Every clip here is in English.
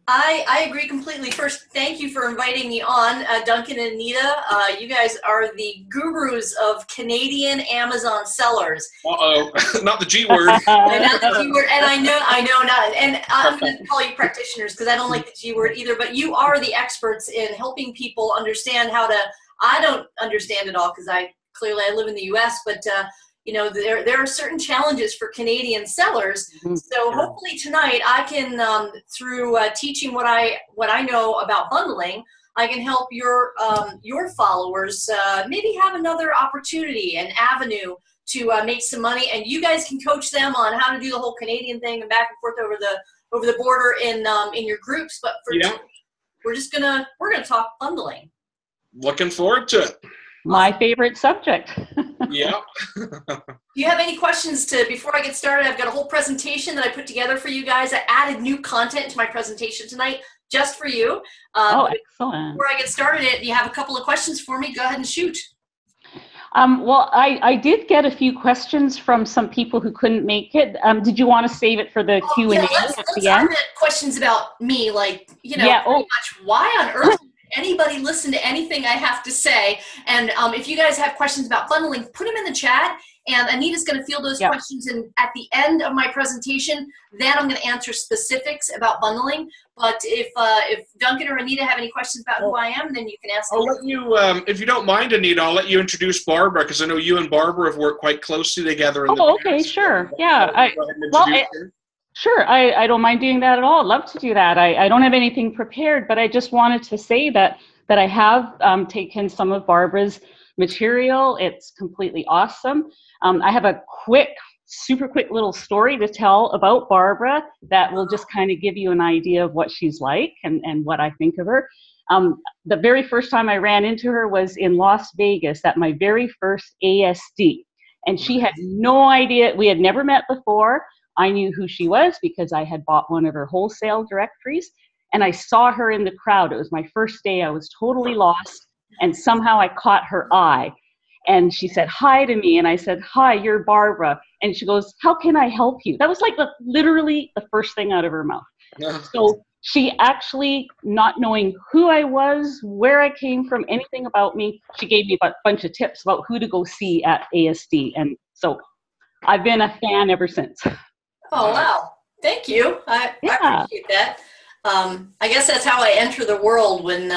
I agree completely. First, thank you for inviting me on, Duncan and Anita. You guys are the gurus of Canadian Amazon sellers. Uh-oh, not the G word. And not the G word, and I know not, and I'm going to call you practitioners because I don't like the G word either, but you are the experts in helping people understand how to, I don't understand it all because I live in the US, but there are certain challenges for Canadian sellers. So hopefully tonight I can, through teaching what I know about bundling, I can help your followers maybe have another opportunity, an avenue to make some money, and you guys can coach them on how to do the whole Canadian thing and back and forth over the border in your groups. But for today, we're gonna talk bundling. Looking forward to it. My favorite subject. Yeah. Do you have any questions before I get started? I've got a whole presentation that I put together for you guys. I added new content to my presentation tonight just for you. Excellent. Before I get started, you have a couple of questions for me. Go ahead and shoot. Well, I did get a few questions from some people who couldn't make it. Did you want to save it for the Q&A at the end? Let's questions about me, like, pretty much why on earth would anybody listen to anything I have to say? And if you guys have questions about bundling, put them in the chat, and Anita's going to field those questions. And at the end of my presentation, then I'm going to answer specifics about bundling. But if Duncan or Anita have any questions about who I am, then you can ask them. I'll let you, if you don't mind, Anita, I'll let you introduce Barbara, because I know you and Barbara have worked quite closely together in the past. Okay, sure. Yeah. Sure, I don't mind doing that at all. I'd love to do that. I don't have anything prepared, but I just wanted to say that I have taken some of Barbara's material. It's completely awesome. I have a super quick little story to tell about Barbara that will just kind of give you an idea of what she's like and what I think of her. The very first time I ran into her was in Las Vegas at my very first ASD. And she had no idea. We had never met before. I knew who she was because I had bought one of her wholesale directories. And I saw her in the crowd. It was my first day. I was totally lost. And somehow I caught her eye. And she said hi to me. And I said, hi, you're Barbara. And she goes, how can I help you? That was like literally the first thing out of her mouth. So she actually, not knowing who I was, where I came from, anything about me, she gave me a bunch of tips about who to go see at ASD. And so I've been a fan ever since. Oh, wow. Thank you. I appreciate that. I guess that's how I enter the world when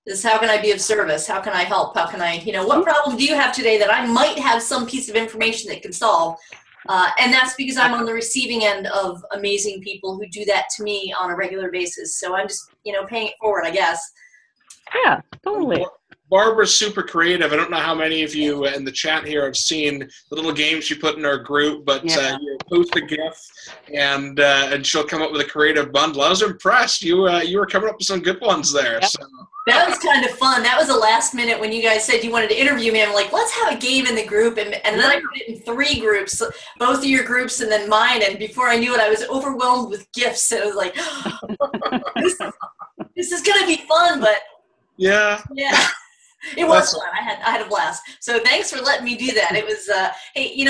is how can I be of service? How can I help? How can I, what problem do you have today that I might have some piece of information that can solve? And that's because I'm on the receiving end of amazing people who do that to me on a regular basis. So I'm just, paying it forward, I guess. Yeah, totally. Barbara's super creative. I don't know how many of you in the chat here have seen the little game she put in our group, but you post a GIF and she'll come up with a creative bundle. I was impressed. You were coming up with some good ones there. Yep. So. That was kind of fun. That was the last minute when you guys said you wanted to interview me. I'm like, let's have a game in the group. And then I put it in 3 groups, both of your groups and then mine. And before I knew it, I was overwhelmed with GIFs. And I was like, this is going to be fun, but yeah. It was fun. I had a blast. So thanks for letting me do that. It was, hey,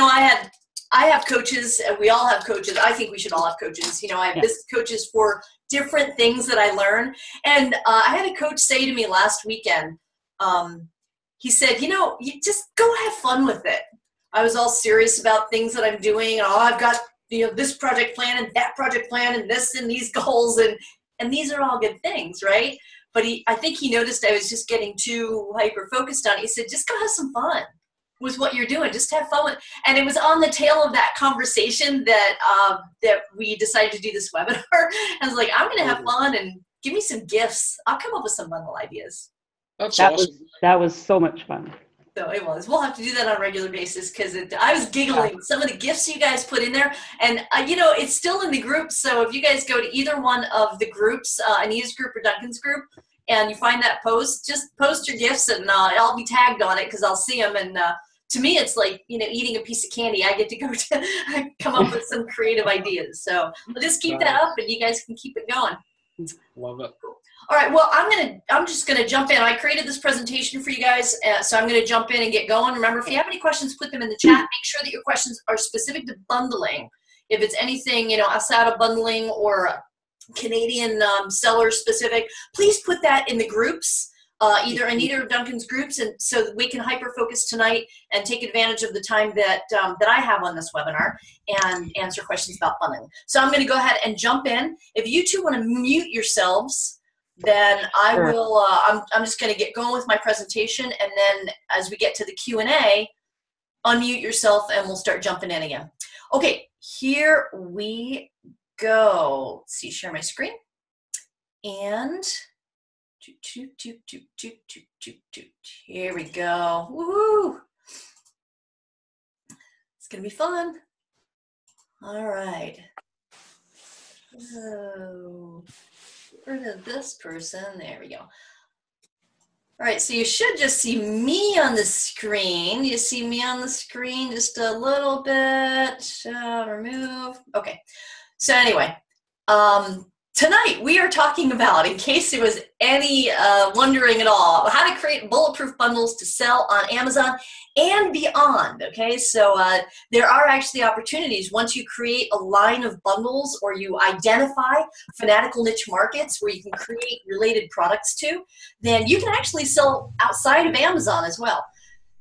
I have coaches. We all have coaches. I think we should all have coaches. I have business coaches for different things that I learn. And I had a coach say to me last weekend, he said, you just go have fun with it. I was all serious about things that I'm doing. And I've got, this project plan and that project plan and this and these goals. And these are all good things, right? But I think he noticed I was just getting too hyper-focused on it. He said, just go have some fun with what you're doing. Just have fun with it. And it was on the tail of that conversation that we decided to do this webinar. I was like, I'm going to have fun and give me some gifts. I'll come up with some bundle ideas. That's awesome. That was so much fun. So it was. We'll have to do that on a regular basis because I was giggling. Some of the gifts you guys put in there. And, it's still in the group. So if you guys go to either one of the groups, Anita's group or Duncan's group, and you find that post, just post your gifts and I'll be tagged on it because I'll see them. And to me, it's like, eating a piece of candy. I get to go to come up with some creative ideas. So we'll just keep that up and you guys can keep it going. Love it. Cool. All right, well, I'm just gonna jump in. I created this presentation for you guys, so I'm gonna jump in and get going. Remember, if you have any questions, put them in the chat. Make sure that your questions are specific to bundling. If it's anything, outside of bundling or Canadian seller specific, please put that in the groups, either in either of Duncan's groups, and so that we can hyper focus tonight and take advantage of the time that that I have on this webinar and answer questions about bundling. So I'm going to go ahead and jump in. If you two want to mute yourselves, then I will. I'm just going to get going with my presentation, and then as we get to the Q&A, unmute yourself, and we'll start jumping in again. Okay, here we go. Let's see, share my screen, and here we go. Woohoo! It's gonna be fun. All right. So, get rid of this person. There we go. All right, so you should just see me on the screen. You see me on the screen just a little bit. Remove. Okay. So anyway, tonight we are talking about, in case there was any wondering at all, how to create bulletproof bundles to sell on Amazon and beyond. Okay, so there are actually opportunities once you create a line of bundles or you identify fanatical niche markets where you can create related products to, then you can actually sell outside of Amazon as well.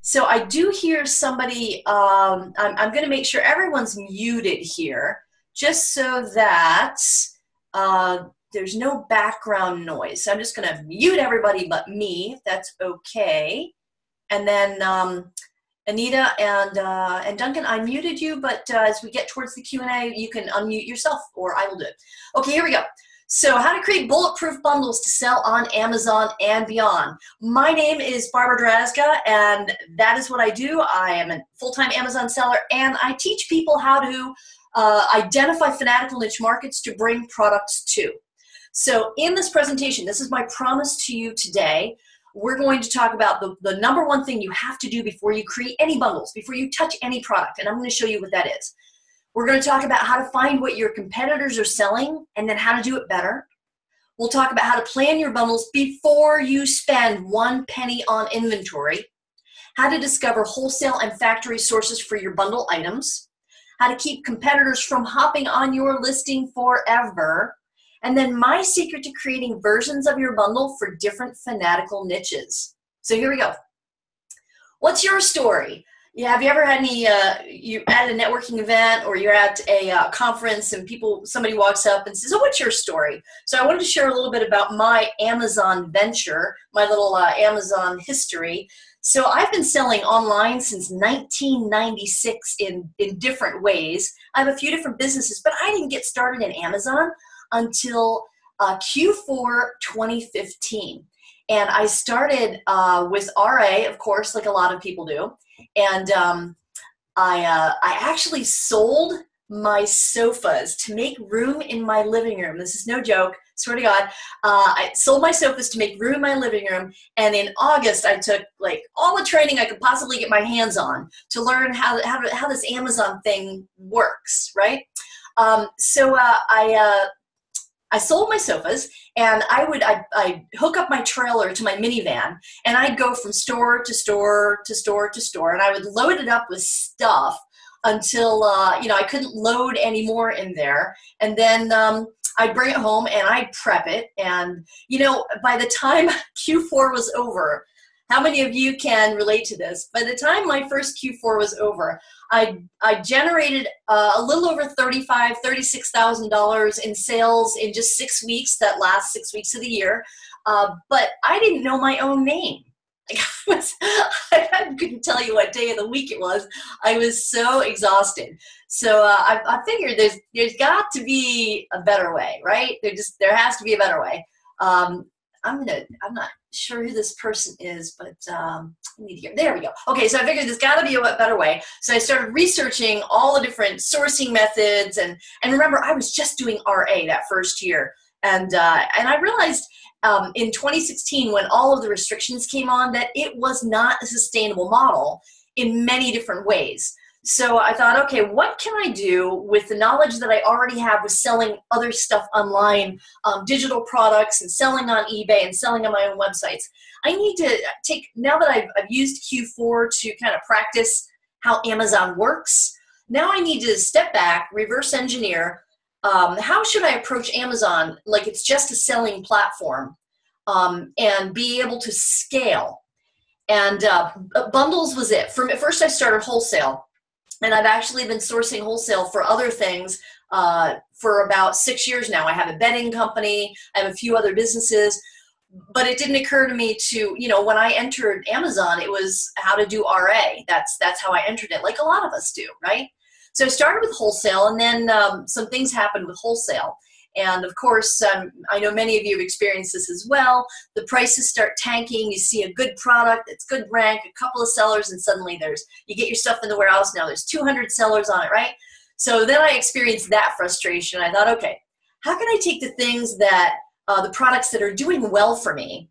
So I do hear somebody, I'm going to make sure everyone's muted here, just so that there's no background noise. So I'm just going to mute everybody but me, if that's okay. And then Anita and Duncan, I muted you, but as we get towards the Q&A, you can unmute yourself, or I will do it. Okay, here we go. So how to create bulletproof bundles to sell on Amazon and beyond. My name is Barbara Drazga, and that is what I do. I am a full-time Amazon seller, and I teach people how to identify fanatical niche markets to bring products to. So in this presentation, this is my promise to you today, we're going to talk about the number one thing you have to do before you create any bundles, before you touch any product, and I'm going to show you what that is. We're going to talk about how to find what your competitors are selling and then how to do it better. We'll talk about how to plan your bundles before you spend 1 penny on inventory, how to discover wholesale and factory sources for your bundle items, how to keep competitors from hopping on your listing forever, and then my secret to creating versions of your bundle for different fanatical niches. So here we go. What's your story? Yeah, have you ever had any, you're at a networking event or you're at a conference and somebody walks up and says, oh, what's your story? So I wanted to share a little bit about my Amazon venture, my little Amazon history. So I've been selling online since 1996 in different ways. I have a few different businesses, but I didn't get started in Amazon until Q4 2015. And I started with RA, of course, like a lot of people do. And I actually sold my sofas to make room in my living room. This is no joke, swear to God. I sold my sofas to make room in my living room. And in August, I took like all the training I could possibly get my hands on to learn how this Amazon thing works, right? I sold my sofas, and I'd hook up my trailer to my minivan, and I'd go from store to store to store to store, and I would load it up with stuff until I couldn't load any more in there, and then I'd bring it home and I'd prep it, and by the time Q4 was over, how many of you can relate to this? By the time my first Q4 was over, I generated a little over $36,000 in sales in just 6 weeks, that last 6 weeks of the year. But I didn't know my own name. Like I couldn't tell you what day of the week it was. I was so exhausted. So I figured there's got to be a better way, right? There has to be a better way. I'm not sure who this person is, but there we go. Okay, so I figured there's got to be a better way. So I started researching all the different sourcing methods, and remember, I was just doing RA that first year, and I realized in 2016 when all of the restrictions came on that it was not a sustainable model in many different ways. So I thought, okay, what can I do with the knowledge that I already have with selling other stuff online, digital products and selling on eBay and selling on my own websites? I need to now that I've used Q4 to kind of practice how Amazon works, now I need to step back, reverse engineer, how should I approach Amazon like it's just a selling platform, and be able to scale? And bundles was it. At first I started wholesale, and I've actually been sourcing wholesale for other things for about 6 years now. I have a bedding company, I have a few other businesses, but it didn't occur to me to, when I entered Amazon, it was how to do RA. That's how I entered it, like a lot of us do, right? So I started with wholesale, and then some things happened with wholesale. And of course, I know many of you have experienced this as well. The prices start tanking. You see a good product, it's good rank, a couple of sellers, and suddenly you get your stuff in the warehouse. Now there's 200 sellers on it, right? So then I experienced that frustration. I thought, okay, how can I take the things that, the products that are doing well for me,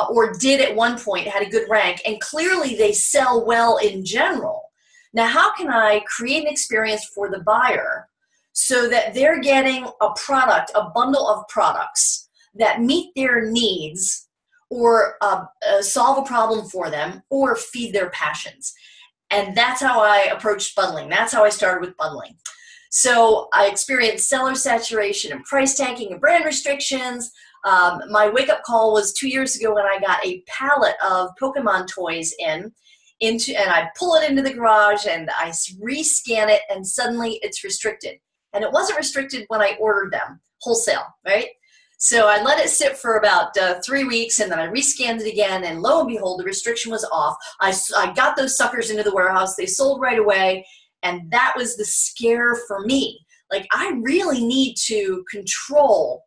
or did at one point, had a good rank, and clearly they sell well in general. Now, how can I create an experience for the buyer so that they're getting a product, a bundle of products that meet their needs, or solve a problem for them, or feed their passions? And that's how I approached bundling. That's how I started with bundling. So I experienced seller saturation and price tanking and brand restrictions. My wake-up call was 2 years ago when I got a pallet of Pokemon toys and I pull it into the garage and I rescan it, and suddenly it's restricted. And it wasn't restricted when I ordered them wholesale, right? So I let it sit for about 3 weeks, and then I rescanned it again, and lo and behold, the restriction was off. I got those suckers into the warehouse. They sold right away, and that was the scare for me. Like, I really need to control,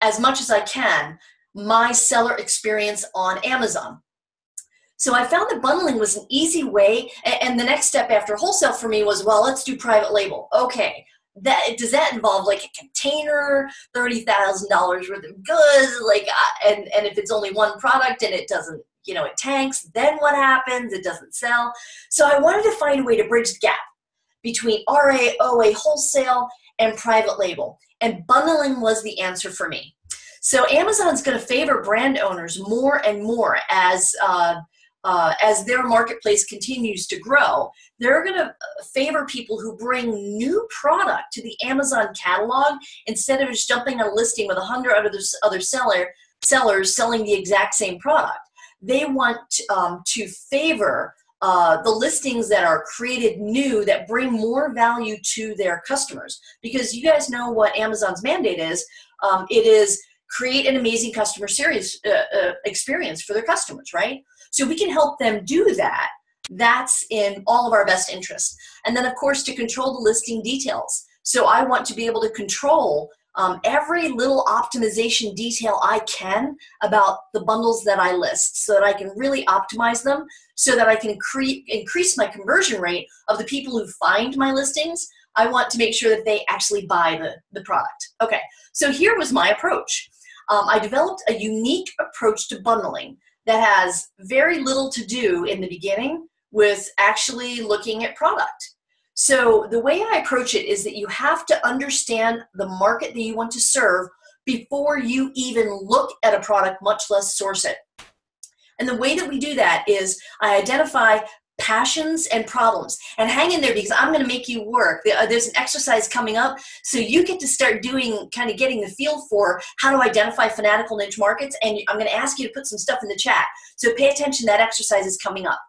as much as I can, my seller experience on Amazon. So I found that bundling was an easy way, and the next step after wholesale for me was, well, let's do private label. Okay. Does that involve like a container, $30,000 worth of goods, and if it's only one product and it doesn't, it tanks, then what happens? It doesn't sell. So I wanted to find a way to bridge the gap between RA, OA, wholesale, and private label, and bundling was the answer for me. So Amazon's going to favor brand owners more and more as their marketplace continues to grow. They're going to favor people who bring new product to the Amazon catalog instead of just jumping on a listing with 100 other sellers selling the exact same product. They want to favor the listings that are created new, that bring more value to their customers. Because you guys know what Amazon's mandate is. It is create an amazing customer experience for their customers, right? So we can help them do that. That's in all of our best interests. And then, of course, to control the listing details. So I want to be able to control every little optimization detail I can about the bundles that I list, so that I can really optimize them, so that I can increase my conversion rate of the people who find my listings. I want to make sure that they actually buy the product. Okay, so here was my approach. I developed a unique approach to bundling that has very little to do in the beginning with actually looking at product. So the way I approach it is that you have to understand the market that you want to serve before you even look at a product, much less source it. And the way that we do that is I identify passions and problems. And hang in there, because I'm going to make you work. There's an exercise coming up, so you get to start doing, kind of getting the feel for how to identify fanatical niche markets, and I'm going to ask you to put some stuff in the chat. So pay attention, that exercise is coming up.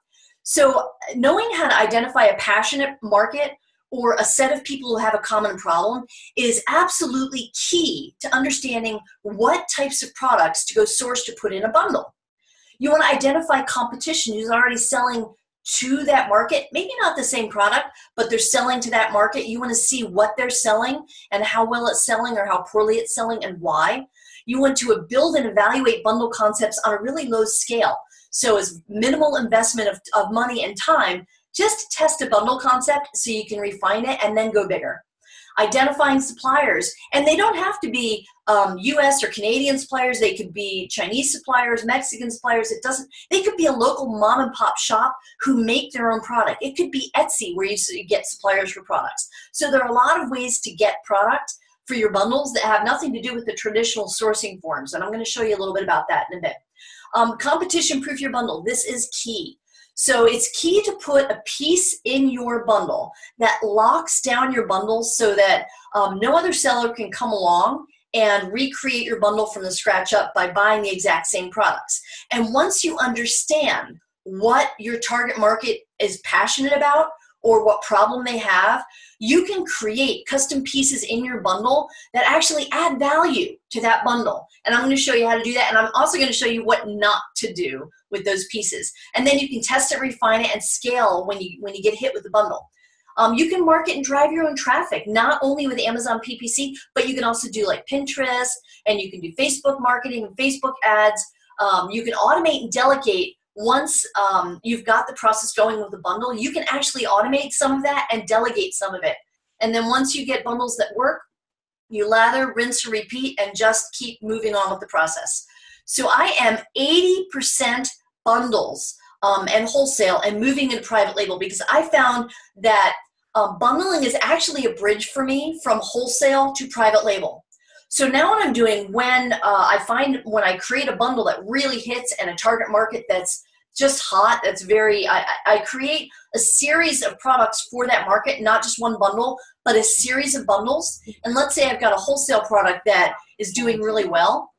So knowing how to identify a passionate market or a set of people who have a common problem is absolutely key to understanding what types of products to go source to put in a bundle. You want to identify competition who's already selling to that market, maybe not the same product, but they're selling to that market. You want to see what they're selling and how well it's selling or how poorly it's selling and why. You want to build and evaluate bundle concepts on a really low scale. So as minimal investment of money and time, just test a bundle concept so you can refine it and then go bigger. Identifying suppliers, and they don't have to be US or Canadian suppliers. They could be Chinese suppliers, Mexican suppliers. They could be a local mom and pop shop who make their own product. It could be Etsy, where you get suppliers for products. So there are a lot of ways to get product for your bundles that have nothing to do with the traditional sourcing forms. And I'm going to show you a little bit about that in a bit. Competition proof your bundle. This is key. So it's key to put a piece in your bundle that locks down your bundle so that no other seller can come along and recreate your bundle from the scratch up by buying the exact same products. And once you understand what your target market is passionate about or what problem they have, you can create custom pieces in your bundle that actually add value to that bundle. And I'm going to show you how to do that. And I'm also going to show you what not to do with those pieces. And then you can test it, refine it, and scale when you get hit with the bundle. You can market and drive your own traffic, not only with Amazon PPC, but you can also do like Pinterest, and you can do Facebook marketing and Facebook ads. You can automate and delegate. Once you've got the process going with the bundle, you can actually automate some of that and delegate some of it. And then once you get bundles that work, you lather, rinse, and repeat, and just keep moving on with the process. So I am 80% bundles and wholesale and moving into private label, because I found that bundling is actually a bridge for me from wholesale to private label. So now what I'm doing when I create a bundle that really hits and a target market that's just hot, that's very, I create a series of products for that market, not just one bundle, but a series of bundles. And let's say I've got a wholesale product that is doing really well.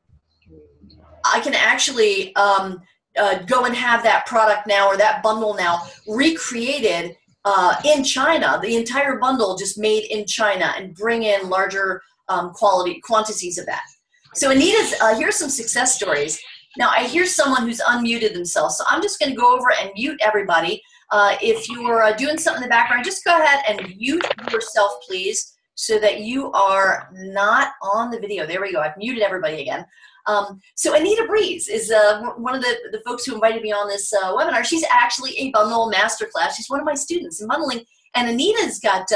I can actually go and have that product now, or that bundle now, recreated in China, the entire bundle just made in China, and bring in larger quantities of that. So Anita's, here's some success stories. Now I hear someone who's unmuted themselves, so I'm just going to go over and mute everybody. If you're doing something in the background, just go ahead and mute yourself, please, so that you are not on the video. There we go. I've muted everybody again. So Anita Breeze is one of the folks who invited me on this webinar. She's actually a bundle masterclass. She's one of my students in bundling. And Anita's got,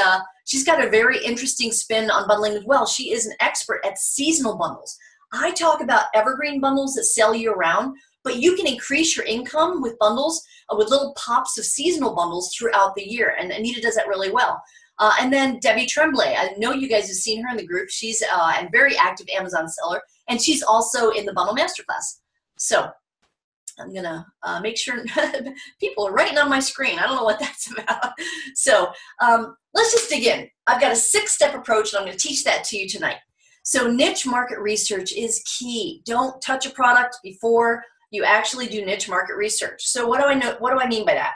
she's got a very interesting spin on bundling as well. She is an expert at seasonal bundles. I talk about evergreen bundles that sell year round, but you can increase your income with bundles, with little pops of seasonal bundles throughout the year. And Anita does that really well. And then Debbie Tremblay, I know you guys have seen her in the group. She's a very active Amazon seller, and she's also in the Bundle Masterclass. So I'm gonna make sure people are writing on my screen. I don't know what that's about. So let's just dig in. I've got a 6-step approach, and I'm gonna teach that to you tonight. So niche market research is key. Don't touch a product before you actually do niche market research. So what do I know? What do I mean by that?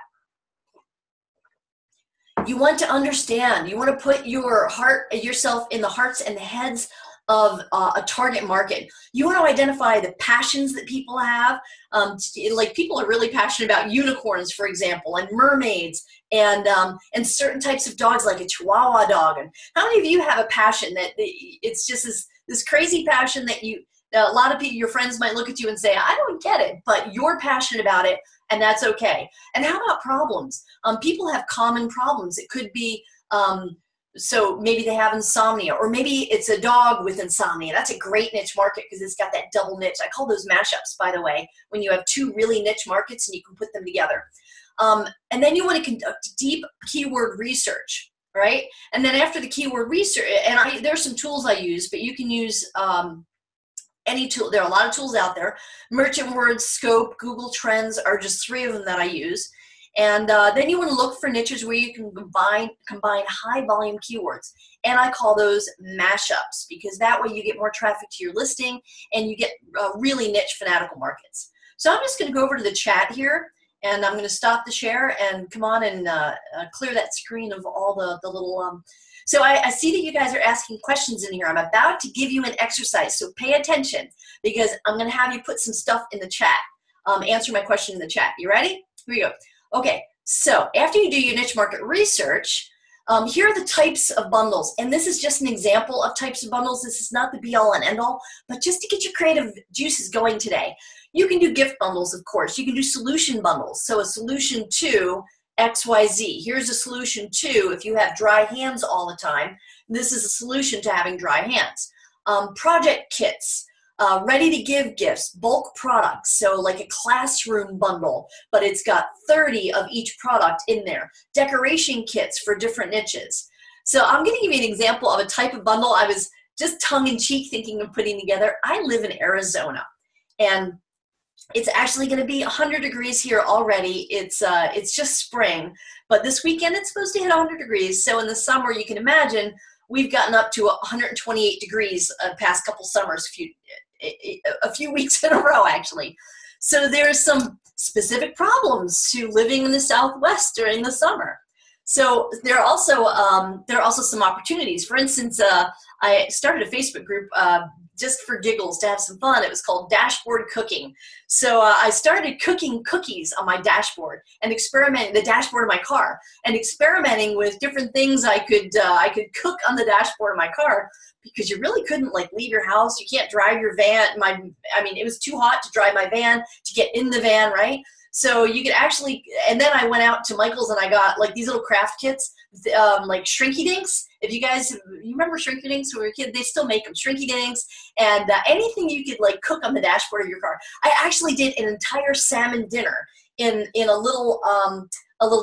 You want to understand, you want to put yourself in the hearts and the heads of a target market. You want to identify the passions that people have. Like people are really passionate about unicorns, for example, and mermaids, and certain types of dogs, like a Chihuahua dog. And how many of you have a passion that it's just this crazy passion that a lot of people, your friends might look at you and say, I don't get it, but you're passionate about it, and that's okay. And how about problems? People have common problems. It could be, so maybe they have insomnia, or maybe it's a dog with insomnia. That's a great niche market because it's got that double niche. I call those mashups, by the way, when you have two really niche markets and you can put them together. And then you want to conduct deep keyword research, right? And then after the keyword research, and there's some tools I use, but you can use any tool. There are a lot of tools out there. Merchant Words, Scope, Google Trends are just 3 of them that I use. And then you want to look for niches where you can combine high volume keywords. And I call those mashups, because that way you get more traffic to your listing and you get really niche fanatical markets. So I'm just going to go over to the chat here, and I'm going to stop the share and come on and clear that screen of all the little, so I see that you guys are asking questions in here. I'm about to give you an exercise, so pay attention, because I'm going to have you put some stuff in the chat, answer my question in the chat. You ready? Here we go. Okay, so after you do your niche market research, here are the types of bundles. And this is just an example of types of bundles. This is not the be-all and end-all, but just to get your creative juices going today. You can do gift bundles, of course. You can do solution bundles. So a solution to XYZ. Here's a solution to if you have dry hands all the time. This is a solution to having dry hands. Project kits. Ready to give gifts, bulk products, so like a classroom bundle, but it's got 30 of each product in there. Decoration kits for different niches. So I'm going to give you an example of a type of bundle I was just tongue-in-cheek thinking of putting together. I live in Arizona, and It's actually going to be 100 degrees here already. It's just spring, but this weekend it's supposed to hit 100 degrees. So in the summer, you can imagine we've gotten up to 128 degrees past couple summers, a few weeks in a row, actually. So there's some specific problems to living in the Southwest during the summer. So there are also some opportunities. For instance, I started a Facebook group just for giggles to have some fun. It was called Dashboard Cooking. So I started cooking cookies on my dashboard and the dashboard of my car, and experimenting with different things I could cook on the dashboard of my car, because you really couldn't like leave your house. You can't drive your van. It was too hot to drive my van, to get in the van, right? So you could actually, and then I went out to Michael's and I got like these little craft kits, like Shrinky Dinks. If you remember Shrinky Dinks when we were a kid, they still make them, Shrinky Dinks, and anything you could like cook on the dashboard of your car. I actually did an entire salmon dinner in a little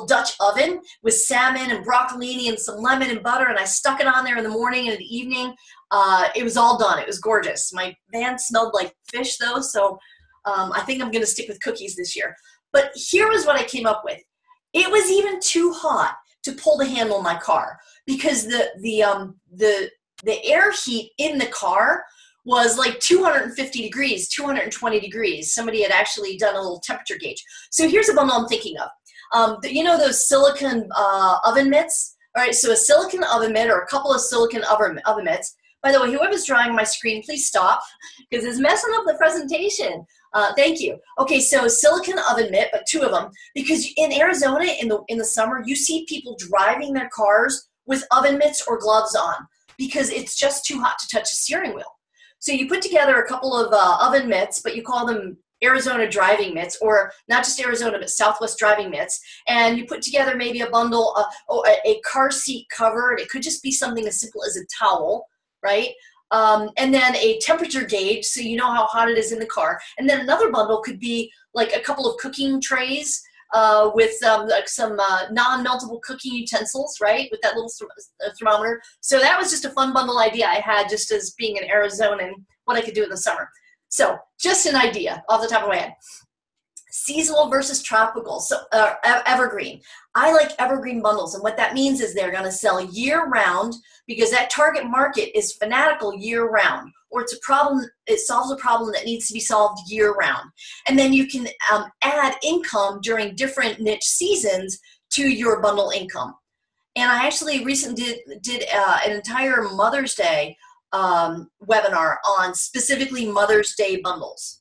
Dutch oven with salmon and broccolini and some lemon and butter, and I stuck it on there in the morning and in the evening. It was all done. It was gorgeous. My van smelled like fish though, so I think I'm going to stick with cookies this year. But here was what I came up with. It was even too hot to pull the handle in my car, because the air heat in the car was like 250 degrees, 220 degrees. Somebody had actually done a little temperature gauge. So here's a bundle I'm thinking of. You know those silicone oven mitts? All right, so a silicone oven mitt or a couple of silicone oven mitts. By the way, whoever's drawing my screen, please stop, because it's messing up the presentation. Thank you. Okay, so silicone oven mitt, but 2 of them, because in Arizona in the summer, you see people driving their cars with oven mitts or gloves on, because it's just too hot to touch the steering wheel. So you put together a couple of oven mitts, but you call them Arizona driving mitts, or not just Arizona, but Southwest driving mitts, and you put together maybe a bundle, a car seat cover, and it could just be something as simple as a towel, right? And then a temperature gauge, so you know how hot it is in the car. And then another bundle could be like a couple of cooking trays with like some non-meltable cooking utensils, right, with that little thermometer. So that was just a fun bundle idea I had, just as being an Arizonan, what I could do in the summer. So just an idea off the top of my head. Seasonal versus tropical, so evergreen. I like evergreen bundles, and what that means is they're going to sell year-round, because that target market is fanatical year-round, or it's a problem. It solves a problem that needs to be solved year-round, and then you can add income during different niche seasons to your bundle income. And I actually recently did an entire Mother's Day webinar on specifically Mother's Day bundles.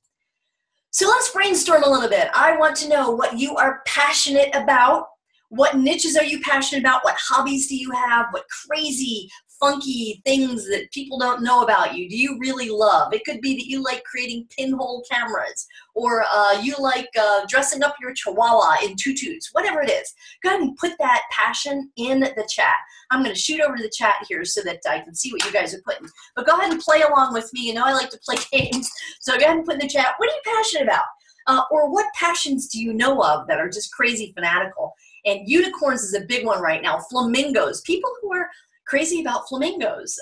So let's brainstorm a little bit. I want to know what you are passionate about. What niches are you passionate about? What hobbies do you have? What crazy, funky things that people don't know about you do you really love? It could be that you like creating pinhole cameras, or you like dressing up your chihuahua in tutus, whatever it is. Go ahead and put that passion in the chat. I'm going to shoot over to the chat here so that I can see what you guys are putting. But go ahead and play along with me. You know I like to play games. So go ahead and put in the chat, what are you passionate about? Or what passions do you know of that are just crazy fanatical? And unicorns is a big one right now. Flamingos. People who are crazy about flamingos.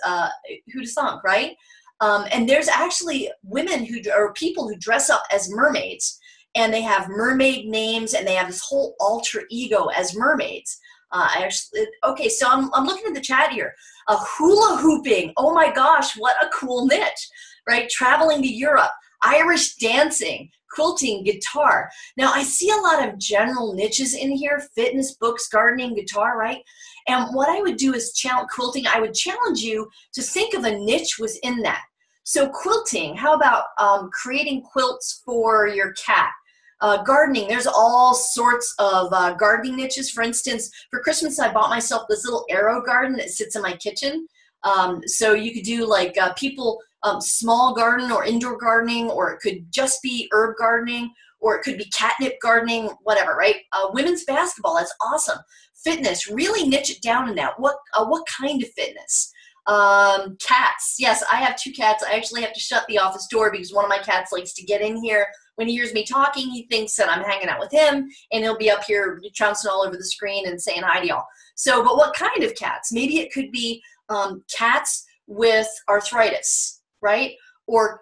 Who'd have thunk, right? And there's actually women or people who dress up as mermaids, and they have mermaid names, and they have this whole alter ego as mermaids. Okay, so I'm looking at the chat here. Hula hooping. Oh my gosh, what a cool niche, right? Traveling to Europe, Irish dancing, quilting, guitar. Now I see a lot of general niches in here: fitness, books, gardening, guitar, right? And what I would do is quilting. I would challenge you to think of a niche within that. So quilting, how about creating quilts for your cat? Gardening, there's all sorts of gardening niches. For instance, for Christmas, I bought myself this little arrow garden that sits in my kitchen. So you could do like small garden or indoor gardening, or it could just be herb gardening, or it could be catnip gardening, whatever, right? Women's basketball, that's awesome. Fitness, really niche it down in that. What kind of fitness? Cats, yes, I have 2 cats. I actually have to shut the office door because one of my cats likes to get in here. When he hears me talking, he thinks that I'm hanging out with him, and he'll be up here trouncing all over the screen and saying hi to y'all. So, but what kind of cats? Maybe it could be cats with arthritis, right? or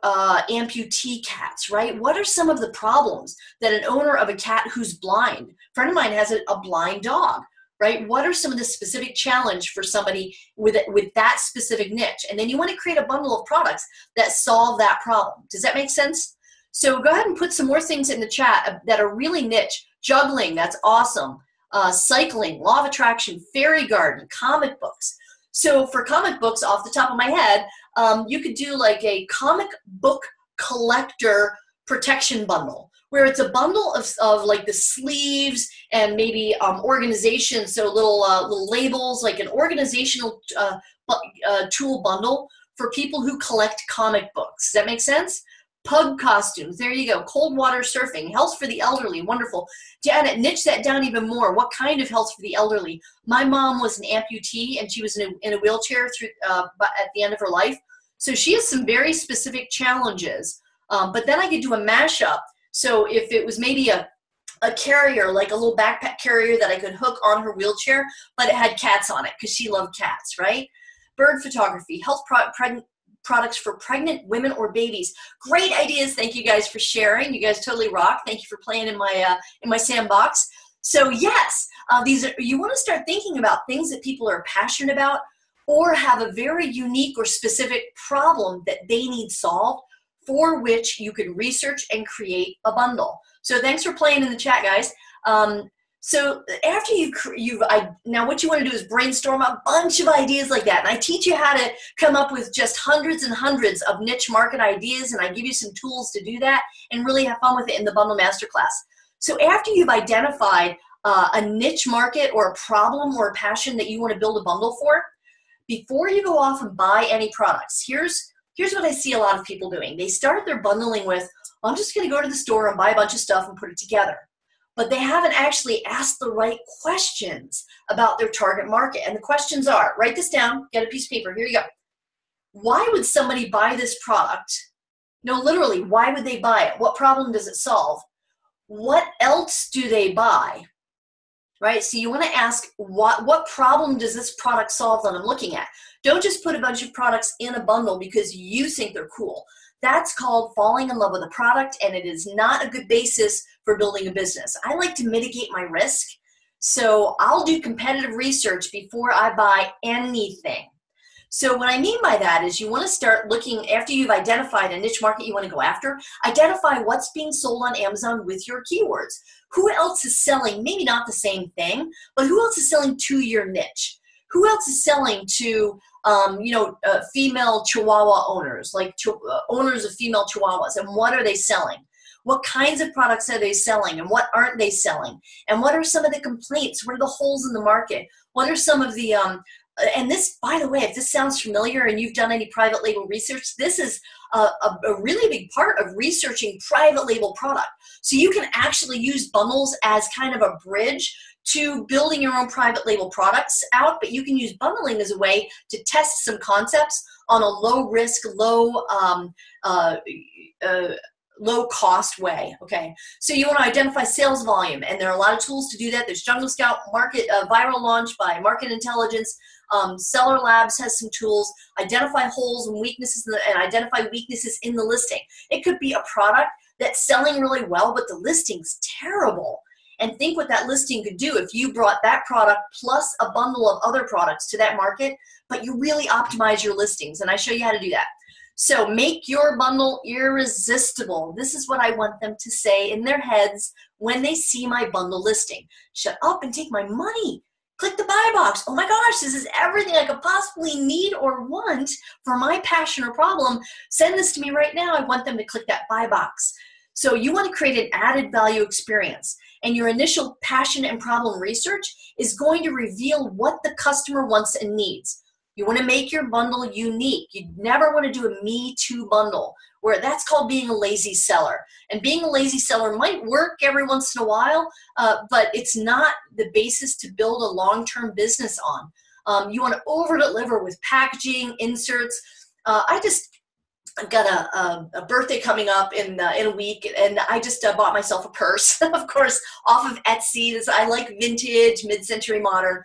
amputee cats, right? What are some of the problems that an owner of a cat who's blind, a friend of mine has a blind dog, right? What are some of the specific challenge for somebody with that specific niche? And then you want to create a bundle of products that solve that problem. Does that make sense? So go ahead and put some more things in the chat that are really niche. Juggling, that's awesome. Cycling, law of attraction, fairy garden, comic books. So for comic books, off the top of my head, you could do like a comic book collector protection bundle, where it's a bundle of like the sleeves and maybe organization, so little labels, like an organizational tool bundle for people who collect comic books. Does that make sense? Pug costumes, there you go. Cold water surfing, health for the elderly, wonderful. Janet, niche that down even more. What kind of health for the elderly? My mom was an amputee, and she was in a wheelchair at the end of her life. So she has some very specific challenges. But then I could do a mashup. So if it was maybe a carrier, like a little backpack carrier that I could hook on her wheelchair, but it had cats on it because she loved cats, right? Bird photography, health products for pregnant women or babies. Great ideas. Thank you guys for sharing. You guys totally rock. Thank you for playing in my sandbox. So yes, you want to start thinking about things that people are passionate about or have a very unique or specific problem that they need solved, for which you can research and create a bundle. So thanks for playing in the chat, guys. So after now what you want to do is brainstorm a bunch of ideas like that. And I teach you how to come up with just hundreds and hundreds of niche market ideas, and I give you some tools to do that and really have fun with it in the Bundle Masterclass. So after you've identified a niche market or a problem or a passion that you want to build a bundle for, before you go off and buy any products, here's what I see a lot of people doing. They start their bundling with, I'm just going to go to the store and buy a bunch of stuff and put it together. But they haven't actually asked the right questions about their target market. And the questions are, write this down, get a piece of paper, here you go. Why would somebody buy this product? No, literally, why would they buy it? What problem does it solve? What else do they buy? Right, so you want to ask, what problem does this product solve that I'm looking at? Don't just put a bunch of products in a bundle because you think they're cool. That's called falling in love with a product, and it is not a good basis for building a business. I like to mitigate my risk, so I'll do competitive research before I buy anything. So what I mean by that is you want to start looking, after you've identified a niche market you want to go after, identify what's being sold on Amazon with your keywords. Who else is selling, maybe not the same thing, but who else is selling to your niche? Who else is selling to, female Chihuahua owners, like owners of female Chihuahuas, and what are they selling? What kinds of products are they selling, and what aren't they selling? And what are some of the complaints? What are the holes in the market? What are some of the, and this, by the way, if this sounds familiar and you've done any private label research, this is a really big part of researching private label product. So you can actually use bundles as kind of a bridge to building your own private label products out, but you can use bundling as a way to test some concepts on a low risk, low cost way, okay? So you want to identify sales volume, and there are a lot of tools to do that. There's Jungle Scout, Viral Launch by Market Intelligence. Seller Labs has some tools. Identify holes and weaknesses and identify weaknesses in the listing. It could be a product that's selling really well, but the listing's terrible. And think what that listing could do if you brought that product plus a bundle of other products to that market, but you really optimize your listings. And I show you how to do that. So make your bundle irresistible. This is what I want them to say in their heads when they see my bundle listing. Shut up and take my money. Click the buy box. Oh my gosh, this is everything I could possibly need or want for my passion or problem. Send this to me right now. I want them to click that buy box. So you want to create an added value experience. And your initial passion and problem research is going to reveal what the customer wants and needs. You want to make your bundle unique. You never want to do a me too bundle, where that's called being a lazy seller. And being a lazy seller might work every once in a while, but it's not the basis to build a long-term business on. You want to over-deliver with packaging, inserts. I've got a birthday coming up in a week, and I just bought myself a purse, of course, off of Etsy. I like vintage, mid-century modern.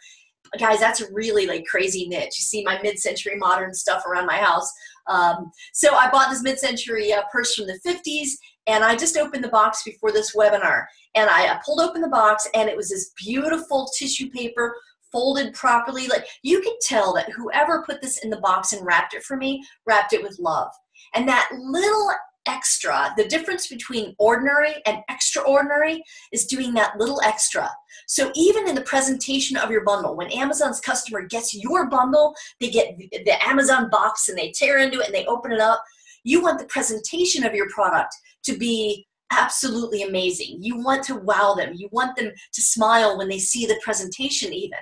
Guys, that's a really like crazy niche. You see my mid-century modern stuff around my house. So I bought this mid-century purse from the 50s, and I just opened the box before this webinar. And I pulled open the box, and it was this beautiful tissue paper, folded properly. Like, you could tell that whoever put this in the box and wrapped it for me, wrapped it with love. And that little extra, the difference between ordinary and extraordinary is doing that little extra. So even in the presentation of your bundle, when Amazon's customer gets your bundle, they get the Amazon box and they tear into it and they open it up. You want the presentation of your product to be absolutely amazing. You want to wow them. You want them to smile when they see the presentation even.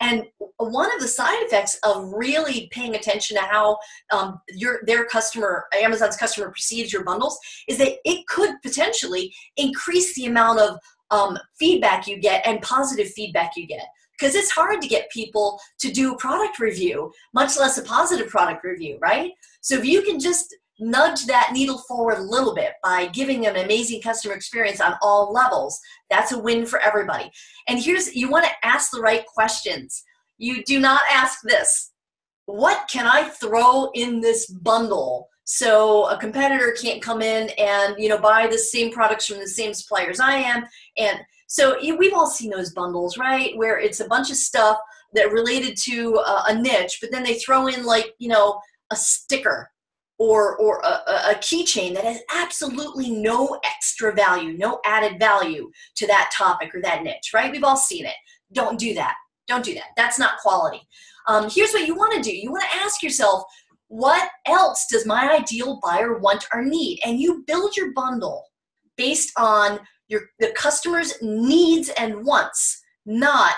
And one of the side effects of really paying attention to how their customer, Amazon's customer, perceives your bundles is that it could potentially increase the amount of feedback you get and positive feedback you get. Because it's hard to get people to do a product review, much less a positive product review, right? So if you can just nudge that needle forward a little bit by giving an amazing customer experience on all levels, that's a win for everybody. And you want to ask the right questions. You do not ask this: what can I throw in this bundle so a competitor can't come in and buy the same products from the same suppliers I am? And so we've all seen those bundles, right, where it's a bunch of stuff that related to a niche, but then they throw in a sticker or a keychain that has absolutely no extra value, no added value to that topic or that niche, right? We've all seen it. Don't do that. Don't do that. That's not quality. Here's what you want to do. You want to ask yourself, what else does my ideal buyer want or need? And you build your bundle based on the customer's needs and wants, not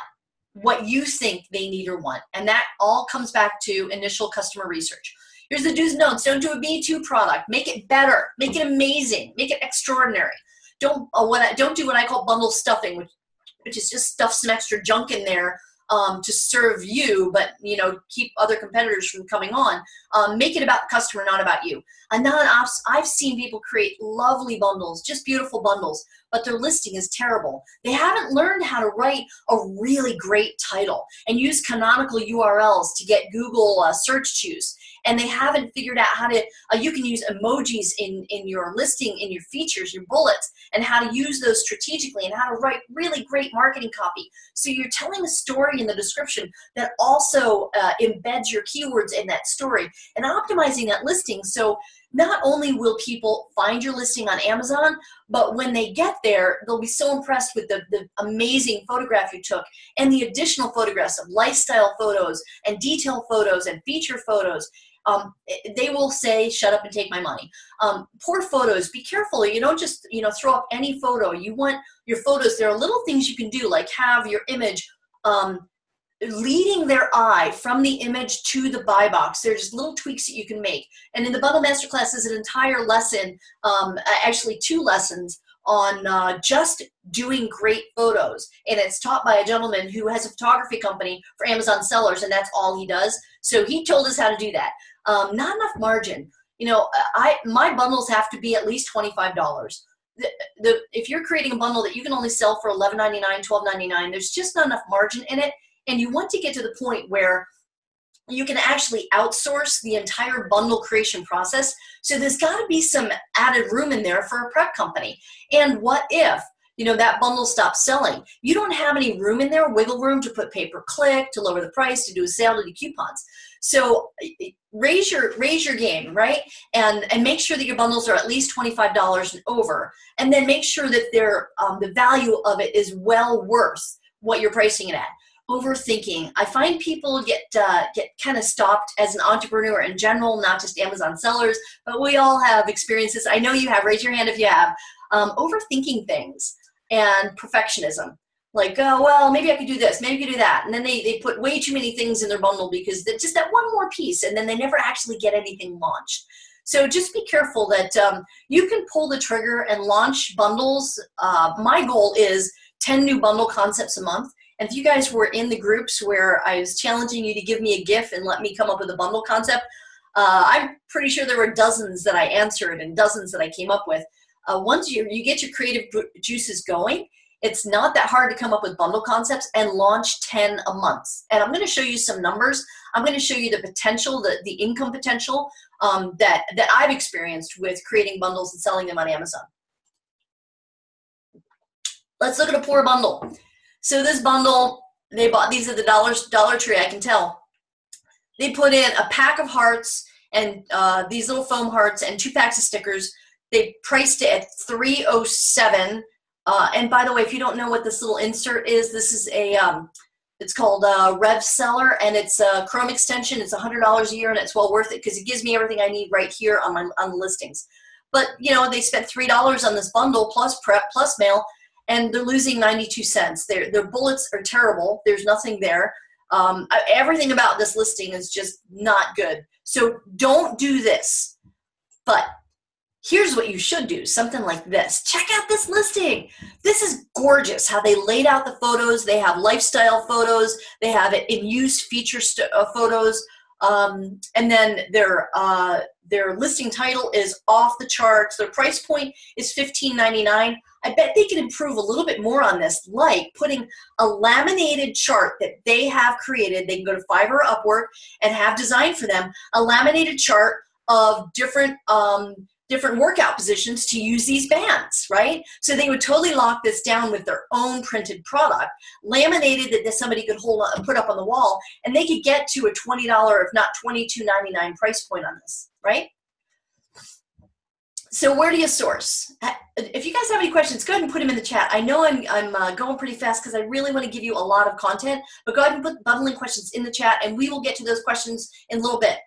what you think they need or want. And that all comes back to initial customer research. Here's the do's and don'ts. Don't do a me-too product. Make it better. Make it amazing. Make it extraordinary. Don't do what I call bundle stuffing, which is just stuff some extra junk in there to serve you, but keep other competitors from coming on. Make it about the customer, not about you. I've seen people create lovely bundles, just beautiful bundles, but their listing is terrible. They haven't learned how to write a really great title and use canonical URLs to get Google search juice. And they haven't figured out how to, you can use emojis in your listing, in your features, your bullets, and how to use those strategically and how to write really great marketing copy. So you're telling a story in the description that also embeds your keywords in that story and optimizing that listing. So not only will people find your listing on Amazon, but when they get there, they'll be so impressed with the amazing photograph you took and the additional photographs of lifestyle photos and detail photos and feature photos. They will say, shut up and take my money. Poor photos, be careful. You don't just throw up any photo. You want your photos, there are little things you can do, like have your image leading their eye from the image to the buy box. There's just little tweaks that you can make. And in the Bundle Masterclass is an entire lesson, actually 2 lessons on just doing great photos. And it's taught by a gentleman who has a photography company for Amazon sellers, and that's all he does. So he told us how to do that. Not enough margin. My bundles have to be at least $25. If you're creating a bundle that you can only sell for $11.99, $12.99, there's just not enough margin in it. And you want to get to the point where you can actually outsource the entire bundle creation process. So there's got to be some added room in there for a prep company. And what if that bundle stops selling? You don't have any room in there, wiggle room to put pay-per-click, to lower the price, to do a sale, to do coupons. So raise your game, right? And make sure that your bundles are at least $25 and over. And then make sure that the value of it is well worth what you're pricing it at. Overthinking. I find people get kind of stopped as an entrepreneur in general, not just Amazon sellers, but we all have experiences. I know you have. Raise your hand if you have. Overthinking things and perfectionism. Like, oh, well, maybe I could do this, maybe I could do that. And then they put way too many things in their bundle because it's just that one more piece, and then they never actually get anything launched. So just be careful that you can pull the trigger and launch bundles. My goal is 10 new bundle concepts a month. And if you guys were in the groups where I was challenging you to give me a GIF and let me come up with a bundle concept, I'm pretty sure there were dozens that I answered and dozens that I came up with. Once you get your creative juices going It's not that hard to come up with bundle concepts and launch 10 a month. And I'm going to show you some numbers. I'm going to show you the potential, the income potential that I've experienced with creating bundles and selling them on Amazon. Let's look at a poor bundle. So this bundle, they bought these at the Dollar Tree, I can tell. They put in a pack of hearts and these little foam hearts and 2 packs of stickers. They priced it at $307. And by the way, if you don't know what this little insert is, this is a, it's called Rev Seller, and it's a Chrome extension. It's $100 a year, and it's well worth it because it gives me everything I need right here on the listings. But you know, they spent $3 on this bundle plus prep plus mail, and they're losing 92 cents. Their bullets are terrible. There's nothing there. Everything about this listing is just not good. So don't do this. But here's what you should do, something like this. Check out this listing. This is gorgeous how they laid out the photos. They have lifestyle photos. They have it in use feature photos. And then their listing title is off the charts. Their price point is $15.99. I bet they can improve a little bit more on this, like putting a laminated chart that they have created. They can go to Fiverr or Upwork and have designed for them a laminated chart of different workout positions to use these bands, right? So they would totally lock this down with their own printed product, laminated that somebody could put up on the wall, and they could get to a $20, if not $22.99 price point on this, right? So where do you source? If you guys have any questions, go ahead and put them in the chat. I know I'm going pretty fast because I really want to give you a lot of content, but go ahead and put bundling questions in the chat, and we will get to those questions in a little bit.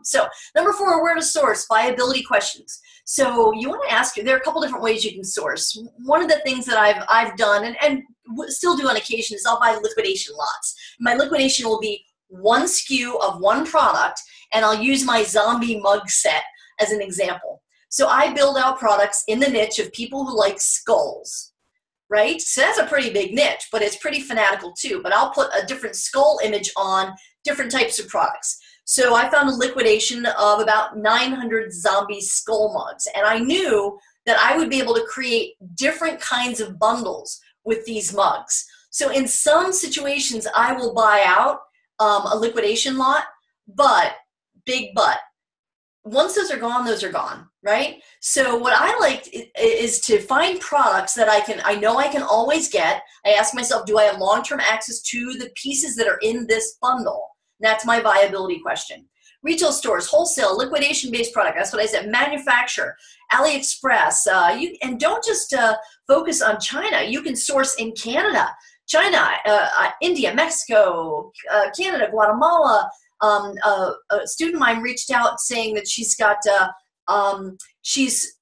So number 4, where to source, viability questions. So you want to ask, there are a couple different ways you can source. One of the things that I've done and still do on occasion is I'll buy liquidation lots. My liquidation will be one SKU of one product, and I'll use my zombie mug set as an example. So I build out products in the niche of people who like skulls, right? So that's a pretty big niche, but it's pretty fanatical too. But I'll put a different skull image on different types of products. So I found a liquidation of about 900 zombie skull mugs. And I knew that I would be able to create different kinds of bundles with these mugs. So in some situations, I will buy out a liquidation lot, but big but. Once those are gone, right? So what I like is to find products that I know I can always get. I ask myself, do I have long-term access to the pieces that are in this bundle? That's my viability question. Retail stores, wholesale, liquidation-based product. That's what I said. Manufacturer, AliExpress. And don't just focus on China. You can source in Canada, China, India, Mexico, Canada, Guatemala. A student of mine reached out saying that she's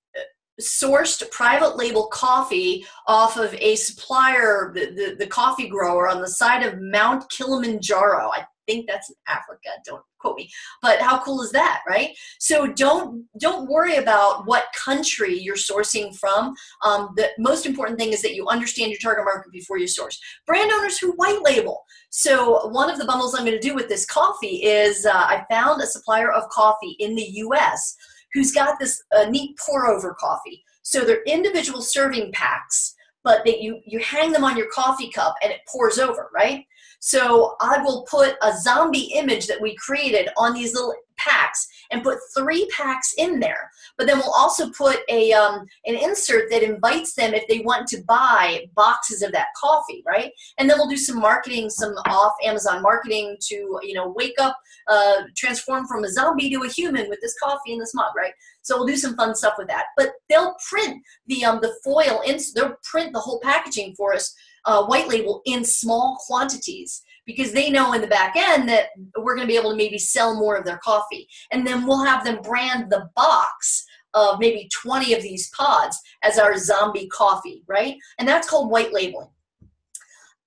sourced private label coffee off of a supplier, the coffee grower on the side of Mount Kilimanjaro. I think that's in Africa, don't quote me, but how cool is that, right? So don't worry about what country you're sourcing from. The most important thing is that you understand your target market before you source. Brand owners who white label. So one of the bundles I'm going to do with this coffee is I found a supplier of coffee in the US who's got this neat pour over coffee. So they're individual serving packs, but you hang them on your coffee cup and it pours over, right? So I will put a zombie image that we created on these little packs and put 3 packs in there. But then we'll also put an insert that invites them if they want to buy boxes of that coffee, right? And then we'll do some marketing, some off Amazon marketing to, wake up, transform from a zombie to a human with this coffee in this mug, right? So we'll do some fun stuff with that. But they'll print the foil, they'll print the whole packaging for us, white label in small quantities, because they know in the back end that we're going to be able to maybe sell more of their coffee. And then we'll have them brand the box of maybe 20 of these pods as our zombie coffee, right? And that's called white labeling.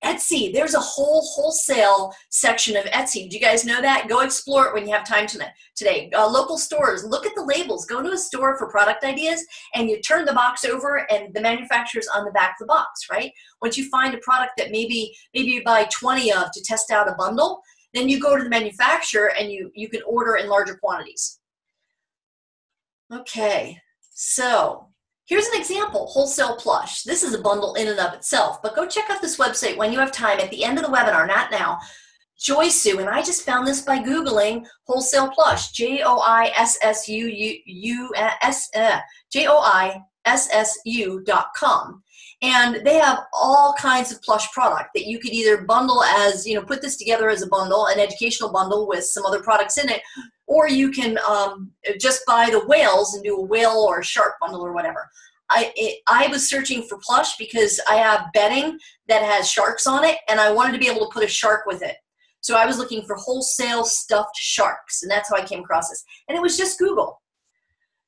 Etsy, there's a whole wholesale section of Etsy. Do you guys know that? Go explore it when you have time today. Local stores, look at the labels. Go to a store for product ideas and you turn the box over and the manufacturer's on the back of the box, right? Once you find a product that maybe you buy 20 of to test out a bundle, then you go to the manufacturer and you can order in larger quantities. Okay, so Here's an example, wholesale plush. This is a bundle in and of itself, but go check out this website when you have time at the end of the webinar, not now. Joy Sue, and I just found this by Googling wholesale plush, JoISSU.com. And they have all kinds of plush product that you could either bundle as, you know, put this together as a bundle, an educational bundle with some other products in it, or you can just buy the whales and do a whale or a shark bundle or whatever. I was searching for plush because I have bedding that has sharks on it, and I wanted to be able to put a shark with it. So I was looking for wholesale stuffed sharks, and that's how I came across this. And it was just Google.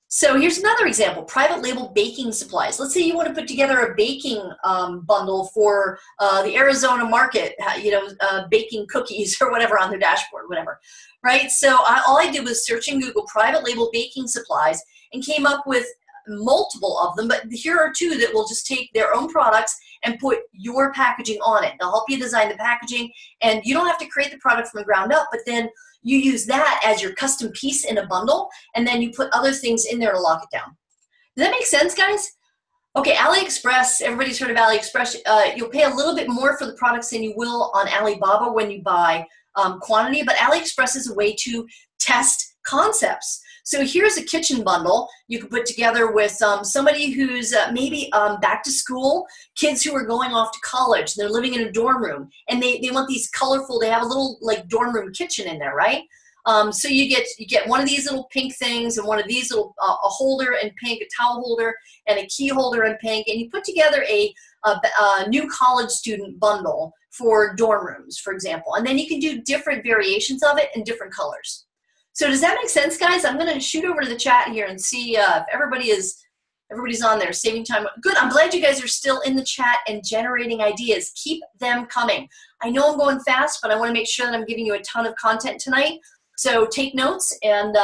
So here's another example, private label baking supplies. Let's say you want to put together a baking bundle for the Arizona market, you know, baking cookies or whatever on their dashboard, whatever, right? So all I did was search in Google private label baking supplies and came up with multiple of them, but here are two that will just take their own products and put your packaging on it. They'll help you design the packaging, and you don't have to create the product from the ground up, but then you use that as your custom piece in a bundle, and then you put other things in there to lock it down. Does that make sense, guys? Okay, AliExpress, everybody's heard of AliExpress. You'll pay a little bit more for the products than you will on Alibaba when you buy quantity, but AliExpress is a way to test concepts. So here's a kitchen bundle you can put together with somebody who's maybe back to school, kids who are going off to college, they're living in a dorm room, and they want these colorful, they have a little like dorm room kitchen in there, right? So you get one of these little pink things and one of these little, a holder in pink, a towel holder, and a key holder in pink, and you put together a new college student bundle for dorm rooms, for example, and then you can do different variations of it in different colors. So does that make sense, guys? I'm going to shoot over to the chat here and see if everybody's on there, saving time. Good. I'm glad you guys are still in the chat and generating ideas. Keep them coming. I know I'm going fast, but I want to make sure that I'm giving you a ton of content tonight. So take notes, and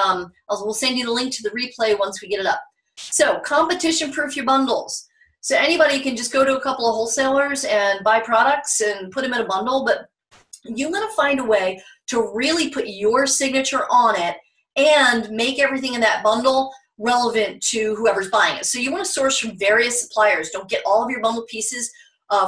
we'll send you the link to the replay once we get it up. So competition-proof your bundles. So anybody can just go to a couple of wholesalers and buy products and put them in a bundle, but you're going to find a way to really put your signature on it and make everything in that bundle relevant to whoever's buying it. So you want to source from various suppliers. Don't get all of your bundle pieces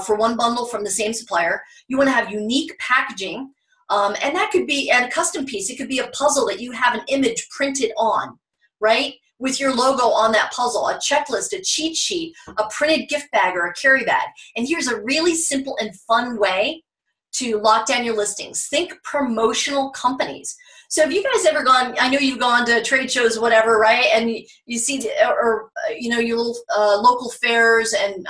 for one bundle from the same supplier. You want to have unique packaging, and that could be a custom piece. It could be a puzzle that you have an image printed on, right? With your logo on that puzzle, a checklist, a cheat sheet, a printed gift bag, or a carry bag. And here's a really simple and fun way to lock down your listings. Think promotional companies. So have you guys ever gone, I know you've gone to trade shows or whatever, right? And you see, you know, your little local fairs, and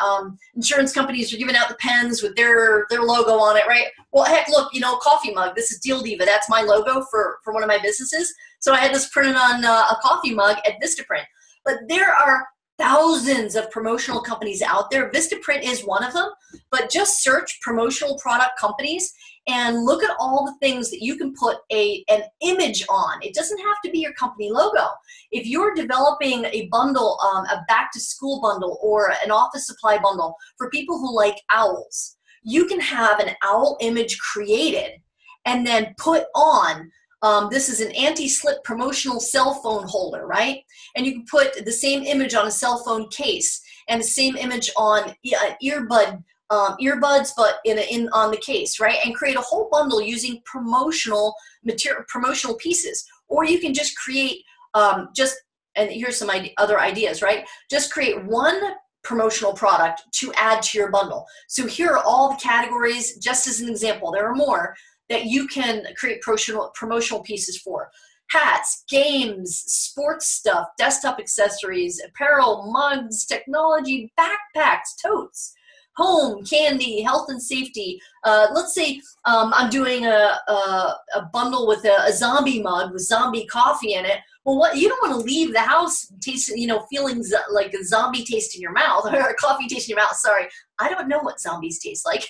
insurance companies are giving out the pens with their logo on it, right? Well, heck, look, you know, coffee mug. This is Deal Diva. That's my logo for one of my businesses. So I had this printed on a coffee mug at Vistaprint. But there are thousands of promotional companies out there. Vistaprint is one of them, but just search promotional product companies and look at all the things that you can put an image on. It doesn't have to be your company logo. If you're developing a bundle, a back to school bundle or an office supply bundle for people who like owls, you can have an owl image created and then put on this is an anti-slip promotional cell phone holder, right? And you can put the same image on a cell phone case and the same image on earbuds, but on the case, right? And create a whole bundle using promotional material, promotional pieces. Or you can just create and here's some other ideas, right? Just create one promotional product to add to your bundle. So here are all the categories, just as an example. There are more that you can create promotional pieces for. Hats, games, sports stuff, desktop accessories, apparel, mugs, technology, backpacks, totes, home, candy, health and safety. Let's say I'm doing a bundle with a zombie mug with zombie coffee in it. Well, you don't want to leave the house tasting, feeling like a zombie taste in your mouth, or a coffee taste in your mouth. Sorry, I don't know what zombies taste like.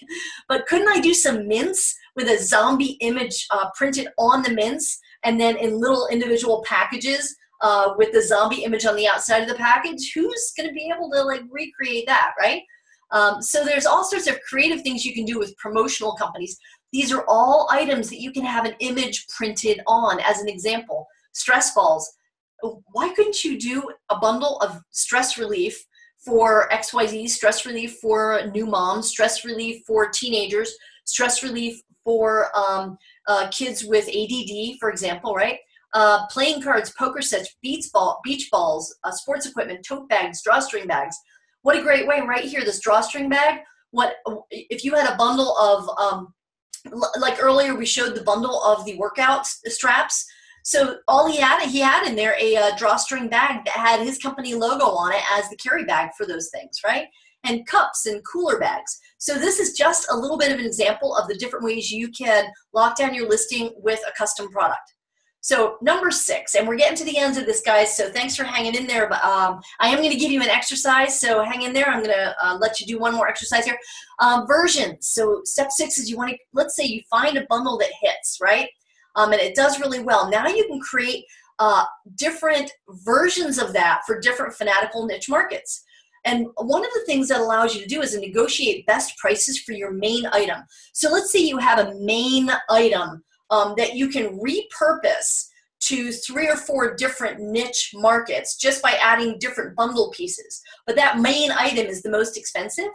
But couldn't I do some mints with a zombie image printed on the mints, and then in little individual packages with the zombie image on the outside of the package? Who's going to be able to recreate that, right? So there's all sorts of creative things you can do with promotional companies. These are all items that you can have an image printed on. As an example, stress balls. Why couldn't you do a bundle of stress relief for XYZ, stress relief for new moms, stress relief for teenagers, stress relief for kids with ADD, for example, right? Playing cards, poker sets, beach balls, sports equipment, tote bags, drawstring bags. What a great way right here, this drawstring bag. What if you had a bundle of, like earlier we showed the bundle of the workout straps. So all he had in there a drawstring bag that had his company logo on it as the carry bag for those things, right? And cups and cooler bags. So this is just a little bit of an example of the different ways you can lock down your listing with a custom product. So number 6, and we're getting to the ends of this, guys, so thanks for hanging in there. But I am going to give you an exercise, so hang in there. I'm going to let you do one more exercise here. Versions. So step 6 is you want to, let's say you find a bundle that hits, right? And it does really well. Now you can create different versions of that for different fanatical niche markets. And one of the things that allows you to do is to negotiate best prices for your main item. So let's say you have a main item that you can repurpose to 3 or 4 different niche markets just by adding different bundle pieces. But that main item is the most expensive.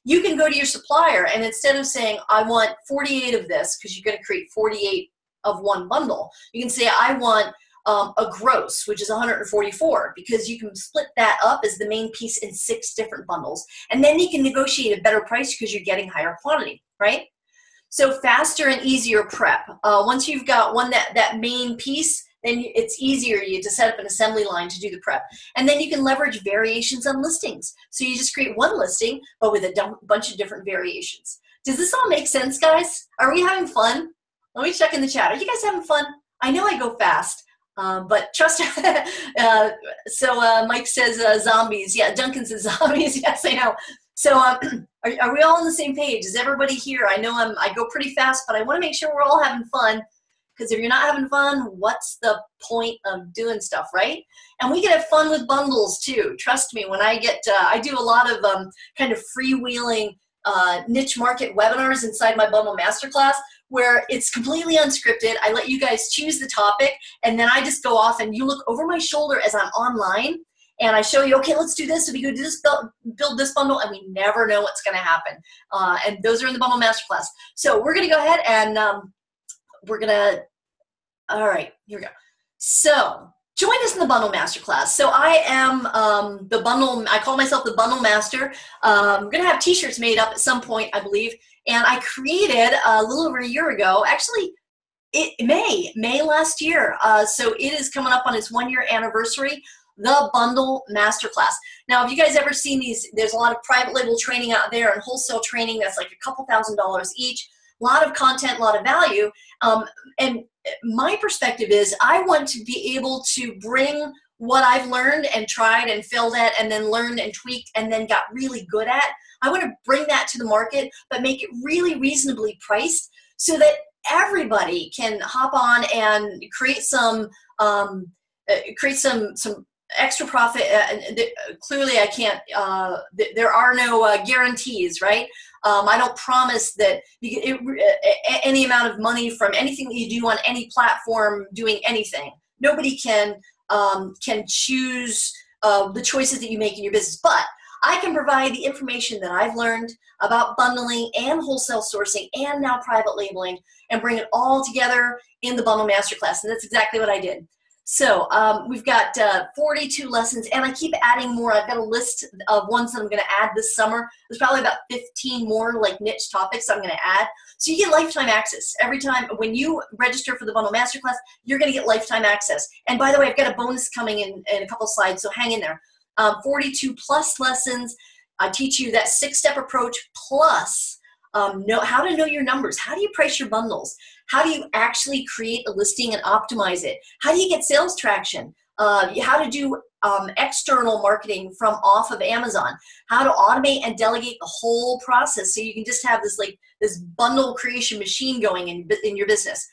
You can go to your supplier, and instead of saying, I want 48 of this, because you're going to create 48 of one bundle, you can say, I want a gross, which is 144, because you can split that up as the main piece in 6 different bundles. And then you can negotiate a better price because you're getting higher quantity, right? So faster and easier prep. Once you've got that main piece, then it's easier to set up an assembly line to do the prep. And then you can leverage variations on listings. So you just create one listing, but with a bunch of different variations. Does this all make sense, guys? Are we having fun? Let me check in the chat. Are you guys having fun? I know I go fast, but trust. So Mike says zombies. Yeah, Duncan says zombies. Yes, I know. So are we all on the same page? Is everybody here? I know I go pretty fast, but I want to make sure we're all having fun, because if you're not having fun, what's the point of doing stuff, right? And we can have fun with bundles too. Trust me, when I do a lot of kind of freewheeling niche market webinars inside my bundle masterclass, where it's completely unscripted. I let you guys choose the topic, and then I just go off and you look over my shoulder as I'm online, and I show you, okay, let's do this. So we go do this, build this bundle, and we never know what's going to happen. And those are in the bundle masterclass. So we're going to go ahead and we're going to, all right, here we go. So join us in the bundle masterclass. So I am I call myself the bundle master. I'm going to have t-shirts made up at some point, I believe. And I created a little over a year ago, actually, May last year. So it is coming up on its 1-year anniversary, the Bundle Masterclass. Now, if you guys ever seen these, there's a lot of private label training out there and wholesale training that's like a couple $1,000s each. A lot of content, a lot of value. And my perspective is I want to be able to bring what I've learned and tried and failed at and then learned and tweaked and then got really good at. I want to bring that to the market, but make it really reasonably priced so that everybody can hop on and create some extra profit. Clearly, I can't. There are no guarantees, right? I don't promise that any amount of money from anything that you do on any platform doing anything. Nobody can choose the choices that you make in your business, but I can provide the information that I've learned about bundling and wholesale sourcing and now private labeling and bring it all together in the Bundle Masterclass, and that's exactly what I did. So we've got 42 lessons, and I keep adding more. I've got a list of ones that I'm going to add this summer. There's probably about 15 more like niche topics I'm going to add. So you get lifetime access. Every time when you register for the Bundle Masterclass, you're going to get lifetime access. And by the way, I've got a bonus coming in a couple slides, so hang in there. 42 plus lessons. I teach you that 6-step approach plus how to know your numbers. How do you price your bundles? How do you actually create a listing and optimize it? How do you get sales traction? How to do external marketing from off of Amazon? How to automate and delegate the whole process so you can just have this bundle creation machine going in your business.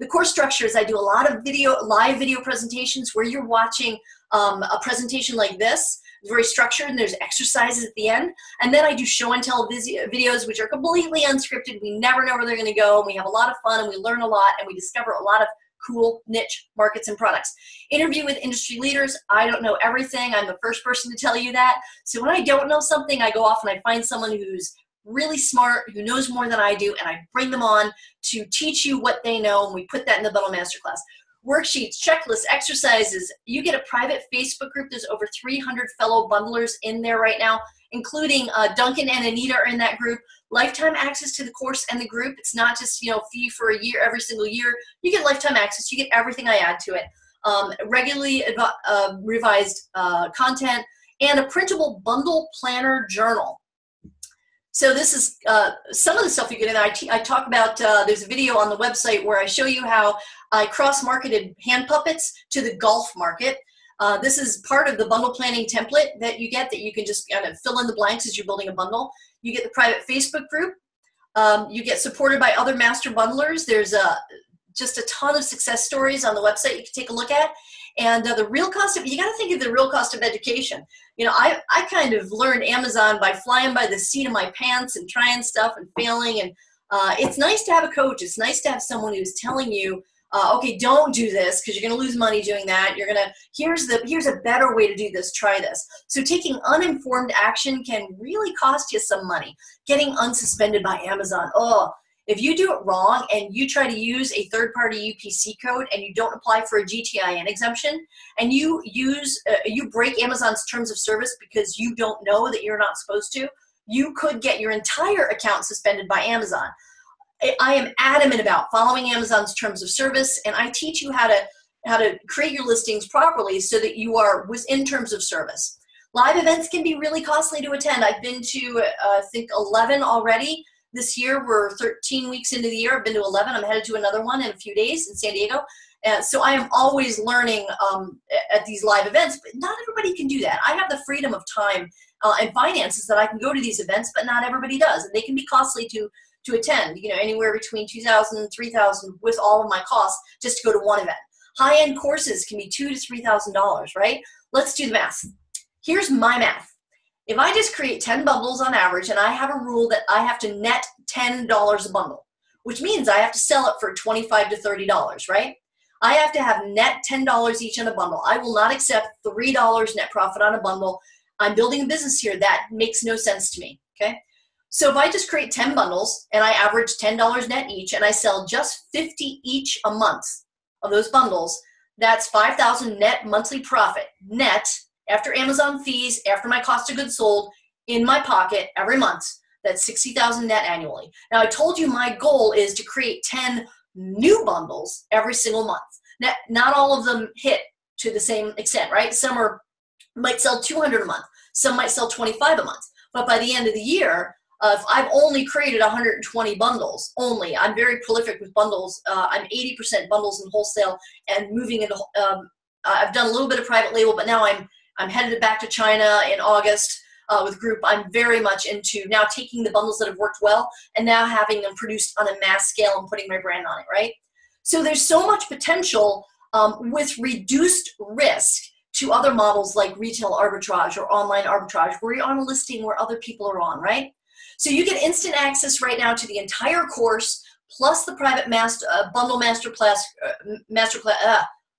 The course structure is I do a lot of live video presentations where you're watching a presentation like this. It's very structured, and there's exercises at the end. And then I do show and tell videos, which are completely unscripted. We never know where they're going to go. And we have a lot of fun, and we learn a lot, and we discover a lot of cool niche markets and products. Interview with industry leaders. I don't know everything. I'm the first person to tell you that. So when I don't know something, I go off and I find someone who's really smart, who knows more than I do, and I bring them on to teach you what they know, and we put that in the Bundle Masterclass. Worksheets, checklists, exercises. You get a private Facebook group. There's over 300 fellow bundlers in there right now, including Duncan and Anita are in that group. Lifetime access to the course and the group. It's not just, you know, fee for a year, every single year. You get lifetime access. You get everything I add to it. Regularly revised content, and a printable bundle planner journal. So this is some of the stuff you get in there. I talk about, there's a video on the website where I show you how I cross-marketed hand puppets to the golf market. This is part of the bundle planning template that you get, that you can just kind of fill in the blanks as you're building a bundle. You get the private Facebook group. You get supported by other master bundlers. There's just a ton of success stories on the website you can take a look at. And the real cost of, you got to think of the real cost of education. You know, I kind of learned Amazon by flying by the seat of my pants and trying stuff and failing. And it's nice to have a coach. It's nice to have someone who's telling you, okay, don't do this because you're going to lose money doing that. You're going to, here's a better way to do this. Try this. So taking uninformed action can really cost you some money. Getting unsuspended by Amazon. Oh, if you do it wrong and you try to use a third-party UPC code and you don't apply for a GTIN exemption, and you break Amazon's terms of service because you don't know that you're not supposed to, you could get your entire account suspended by Amazon. I am adamant about following Amazon's terms of service, and I teach you how to create your listings properly so that you are within terms of service. Live events can be really costly to attend. I've been to, I think, 11 already. This year, we're 13 weeks into the year. I've been to 11. I'm headed to another one in a few days in San Diego. So I am always learning at these live events, but not everybody can do that. I have the freedom of time and finances that I can go to these events, but not everybody does. And they can be costly to attend, you know, anywhere between $2,000 and $3,000 with all of my costs just to go to one event. High-end courses can be $2,000 to $3,000, right? Let's do the math. Here's my math. If I just create 10 bundles on average, and I have a rule that I have to net $10 a bundle, which means I have to sell it for $25 to $30, right? I have to have net $10 each on a bundle. I will not accept $3 net profit on a bundle. I'm building a business here. That makes no sense to me, okay? So if I just create 10 bundles and I average $10 net each and I sell just 50 each a month of those bundles, that's $5,000 net monthly profit, net, after Amazon fees, after my cost of goods sold, in my pocket every month. That's $60,000 net annually. Now, I told you my goal is to create 10 new bundles every single month. Now, not all of them hit to the same extent, right? Some might sell 200 a month. Some might sell 25 a month. But by the end of the year, if I've only created 120 bundles, I'm very prolific with bundles. I'm 80% bundles in wholesale and moving into, I've done a little bit of private label, but now I'm headed back to China in August with group. I'm very much into now taking the bundles that have worked well and now having them produced on a mass scale and putting my brand on it, right? So there's so much potential with reduced risk to other models like retail arbitrage or online arbitrage, where you're on a listing where other people are on, right? So you get instant access right now to the entire course, plus the private bundle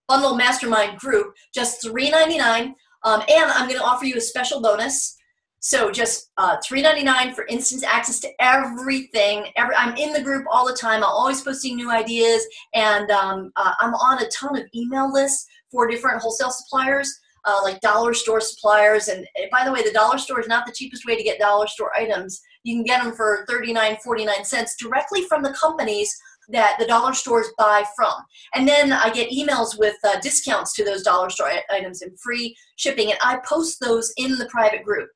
bundle mastermind group, just $3.99. And I'm going to offer you a special bonus. So just $3.99 for instant access to everything. I'm in the group all the time. I'm always posting new ideas. And I'm on a ton of email lists for different wholesale suppliers, like dollar store suppliers. And by the way, the dollar store is not the cheapest way to get dollar store items. You can get them for 39.49 cents directly from the companies that the dollar stores buy from. And then I get emails with discounts to those dollar store items and free shipping, and I post those in the private group.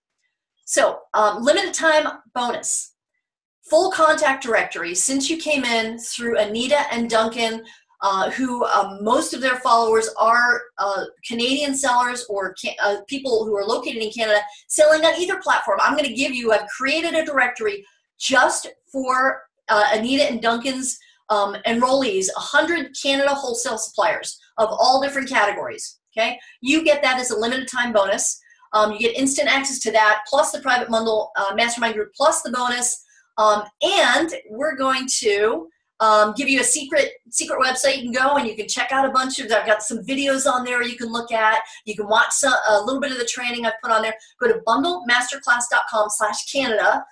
So limited time bonus, full contact directory. Since you came in through Anita and Duncan, who most of their followers are Canadian sellers or people who are located in Canada selling on either platform. I'm going to give you, I've created a directory just for Anita and Duncan's enrollees, 100 Canada wholesale suppliers of all different categories, okay? You get that as a limited time bonus. You get instant access to that, plus the private bundle mastermind group, plus the bonus. And we're going to give you a secret website you can go and you can check out a bunch of, I've got some videos on there you can look at. You can watch a little bit of the training I've put on there. Go to bundlemasterclass.com/Canada.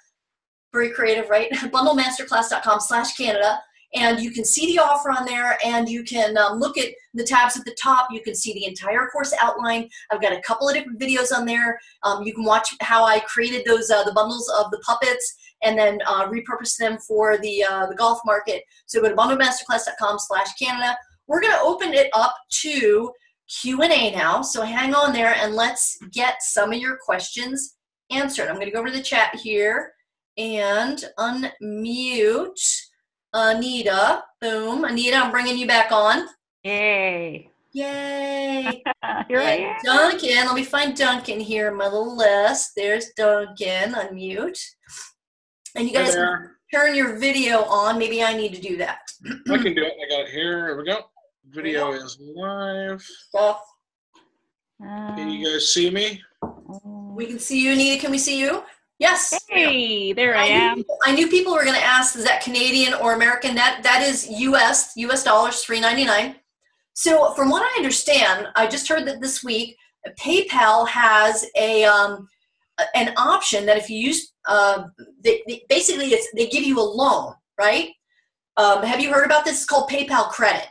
Very creative, right? bundlemasterclass.com/Canada. And you can see the offer on there, and you can look at the tabs at the top. You can see the entire course outline. I've got a couple of different videos on there. You can watch how I created those the bundles of the puppets and then repurpose them for the golf market. So go to bundlemasterclass.com/Canada. We're going to open it up to Q&A now. So hang on there, and let's get some of your questions answered. I'm going to go over to the chat here and unmute Anita. Boom. Anita, I'm bringing you back on. Yay. Yay. Here I am. Duncan, let me find Duncan here in my little list. There's Duncan. Unmute. And you guys can turn your video on. Maybe I need to do that. I can do it. I got it here. Here we go. Video is live. Can you guys see me? We can see you, Anita. Can we see you? Yes. Hey, there I am. I knew people were going to ask, is that Canadian or American? That is US dollars, $3.99. So from what I understand, I just heard that this week, PayPal has an option that if you use, basically they give you a loan, right? Have you heard about this? It's called PayPal Credit.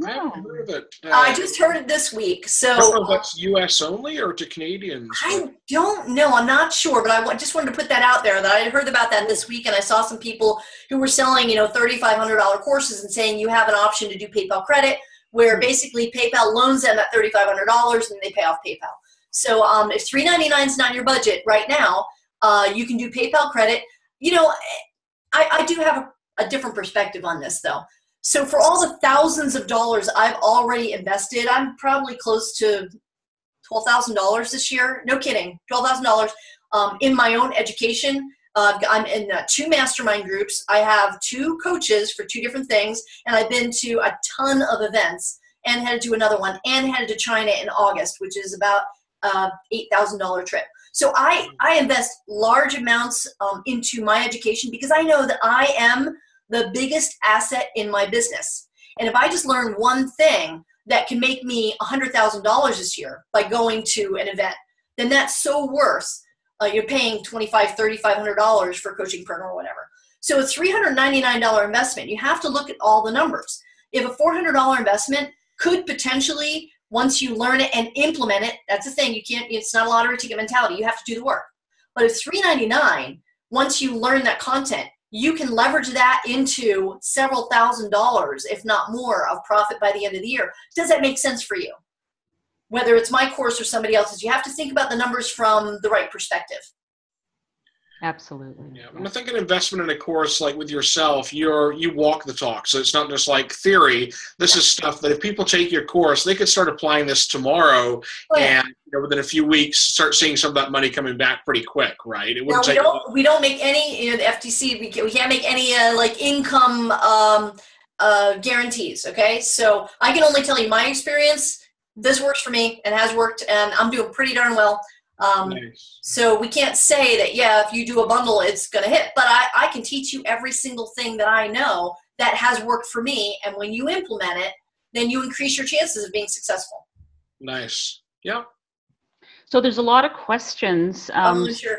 I haven't heard of it. I just heard it this week. So I don't know if that's U.S. only or to Canadians. I don't know. I'm not sure, but I just wanted to put that out there that I had heard about that this week, and I saw some people who were selling, $3,500 courses and saying you have an option to do PayPal Credit, where basically PayPal loans them at $3,500 and they pay off PayPal. So if $3.99 is not your budget right now, you can do PayPal Credit. I do have a different perspective on this, though. So for all the thousands of dollars I've already invested, I'm probably close to $12,000 this year. No kidding, $12,000 in my own education. I'm in 2 mastermind groups. I have 2 coaches for 2 different things, and I've been to a ton of events and headed to another one and headed to China in August, which is about $8,000 trip. So I invest large amounts into my education because I know that I am the biggest asset in my business. And if I just learn one thing that can make me $100,000 this year by going to an event, then that's so worth. You're paying $2,500, $3,500 for a coaching program or whatever. So a $399 investment, you have to look at all the numbers. If a $400 investment could potentially, once you learn it and implement it, that's the thing, it's not a lottery ticket mentality, you have to do the work. But if $399, once you learn that content, you can leverage that into several $1,000s, if not more, of profit by the end of the year. Does that make sense for you? Whether it's my course or somebody else's, you have to think about the numbers from the right perspective. Absolutely. Yeah, when I think an investment in a course like with yourself, you walk the talk. So it's not just like theory. This is stuff that if people take your course, they could start applying this tomorrow, and within a few weeks, start seeing some of that money coming back pretty quick, right? It wouldn't we don't make any. The FTC, we can't make any income guarantees. Okay, so I can only tell you my experience. This works for me and has worked, and I'm doing pretty darn well. Nice. So we can't say that, if you do a bundle, it's going to hit. But I can teach you every single thing that I know that has worked for me. And when you implement it, then you increase your chances of being successful. Nice. Yeah. So there's a lot of questions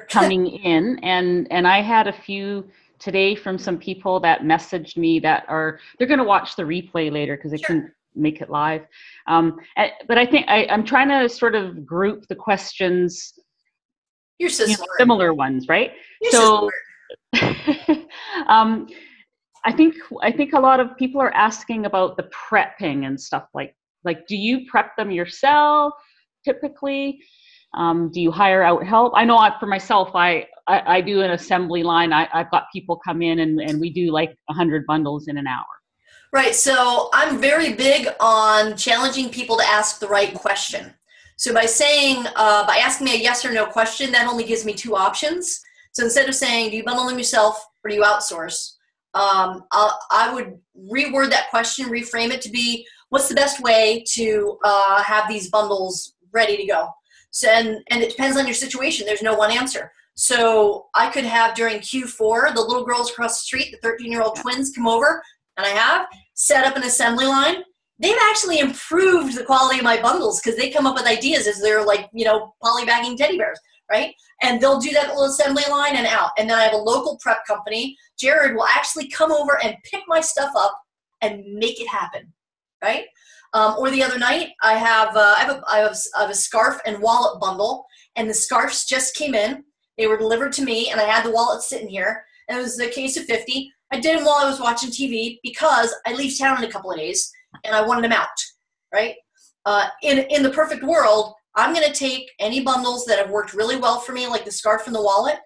coming in. And I had a few today from some people that messaged me that they're going to watch the replay later because they couldn't make it live. But I think I'm trying to sort of group the questions. You're so smart. Similar ones, right? You're so smart. I think a lot of people are asking about the prepping and stuff like do you prep them yourself typically? Do you hire out help? I know for myself, I do an assembly line. I've got people come in and we do like 100 bundles in an hour. Right, so I'm very big on challenging people to ask the right question. So by asking me a yes or no question, that only gives me 2 options. So instead of saying, do you bundle them yourself or do you outsource? I would reword that question, reframe it to be, what's the best way to have these bundles ready to go? So, and it depends on your situation. There's no one answer. So I could have during Q4, the little girls across the street, the 13-year-old twins come over, and I have set up an assembly line. They've actually improved the quality of my bundles because they come up with ideas as they're like, polybagging teddy bears, right? And they'll do that little assembly line and out. And then I have a local prep company. Jared will actually come over and pick my stuff up and make it happen, right? Or the other night, I have a scarf and wallet bundle, and the scarves just came in. They were delivered to me, and I had the wallet sitting here, and it was a case of 50. I did them while I was watching TV because I leave town in a couple of days, and I wanted them out, right? In the perfect world, I'm going to take any bundles that have worked really well for me, like the scarf and the wallet.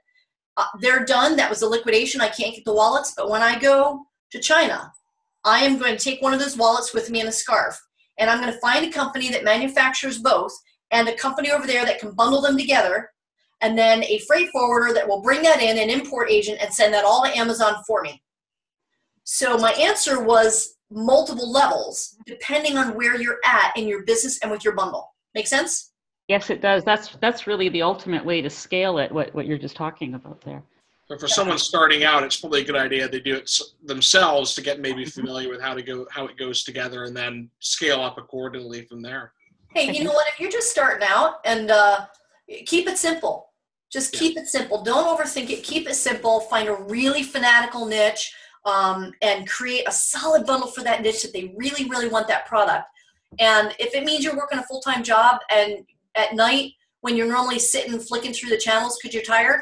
They're done. That was a liquidation. I can't get the wallets, but when I go to China, I am going to take one of those wallets with me and a scarf, and I'm going to find a company that manufactures both and a company over there that can bundle them together, and then a freight forwarder that will bring that in, an import agent, and send that all to Amazon for me. So my answer was multiple levels, depending on where you're at in your business and with your bundle. Make sense? Yes, it does. That's really the ultimate way to scale it, what you're just talking about there. So for someone starting out, it's probably a good idea they do it themselves to get maybe familiar with how it goes together, and then scale up accordingly from there. Hey, you know what? If you're just starting out, and keep it simple. Just keep it simple. Don't overthink it. Keep it simple. Find a really fanatical niche, and create a solid bundle for that niche that they really, really want that product. And if it means you're working a full-time job and at night when you're normally sitting flicking through the channels because you're tired,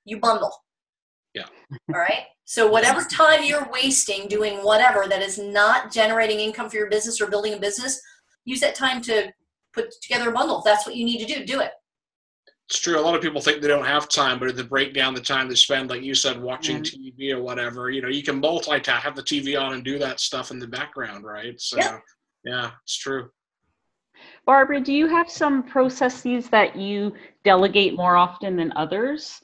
you bundle. Yeah. All right. So whatever time you're wasting doing whatever that is not generating income for your business or building a business, use that time to put together a bundle. If that's what you need to do, do it. It's true. A lot of people think they don't have time, but if they break down the time they spend, like you said, watching TV or whatever, you can multitask, have the TV on and do that stuff in the background, right? So, yeah, it's true. Barbara, do you have some processes that you delegate more often than others?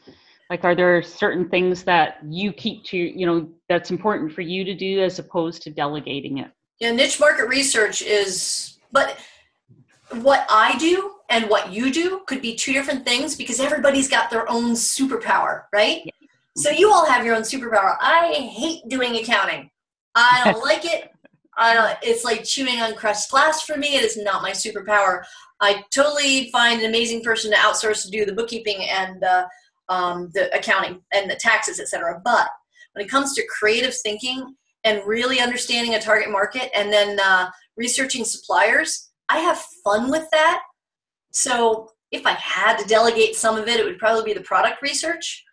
Like, are there certain things that you keep to, that's important for you to do as opposed to delegating it? Yeah, niche market research but what I do and what you do could be two different things because everybody's got their own superpower, right? Yeah. So you all have your own superpower. I hate doing accounting. I don't like it. It's like chewing on crushed glass for me. It is not my superpower. I totally find an amazing person to outsource to do the bookkeeping and the accounting and the taxes, etc. But when it comes to creative thinking and really understanding a target market and then researching suppliers, I have fun with that. So if I had to delegate some of it, it would probably be the product research.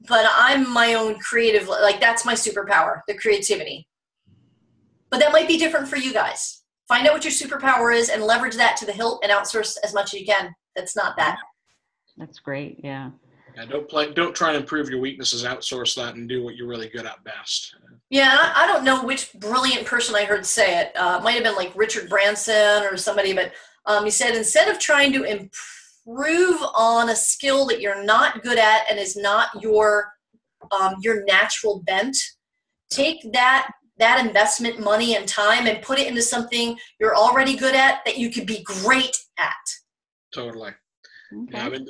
But I'm my own creative, like that's my superpower, the creativity. But that might be different for you guys. Find out what your superpower is and leverage that to the hilt and outsource as much as you can. That's not that. That's great, yeah. Yeah, don't try and improve your weaknesses, outsource that and do what you're really good at best. Yeah, I don't know which brilliant person I heard say it. It might have been like Richard Branson or somebody, but he said instead of trying to improve on a skill that you're not good at and is not your natural bent, take that investment money and time and put it into something you're already good at that you could be great at. Totally. Okay. Yeah, I mean,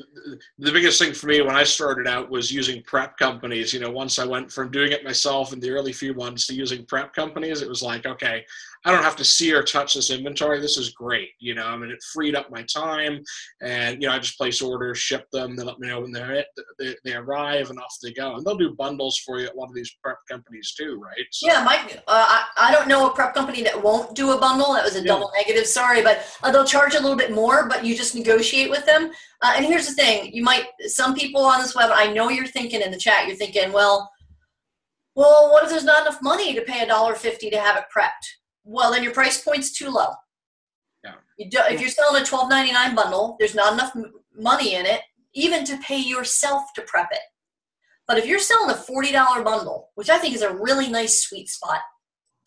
the biggest thing for me when I started out was using prep companies. Once I went from doing it myself in the early few months to using prep companies, it was like, okay, I don't have to see or touch this inventory. This is great. It freed up my time, and I just place orders, ship them, they let me know when they arrive, and off they go. And they'll do bundles for you at one of these prep companies too, right? So, yeah, Mike. I don't know a prep company that won't do a bundle. That was a double negative. Sorry, but they'll charge a little bit more, but you just negotiate with them. And here's the thing: some people on this web, I know you're thinking in the chat, you're thinking, well, what if there's not enough money to pay $1.50 to have it prepped? Well, then your price point's too low. Yeah. If you're selling a $12.99 bundle, there's not enough money in it even to pay yourself to prep it. But if you're selling a $40 bundle, which I think is a really nice sweet spot,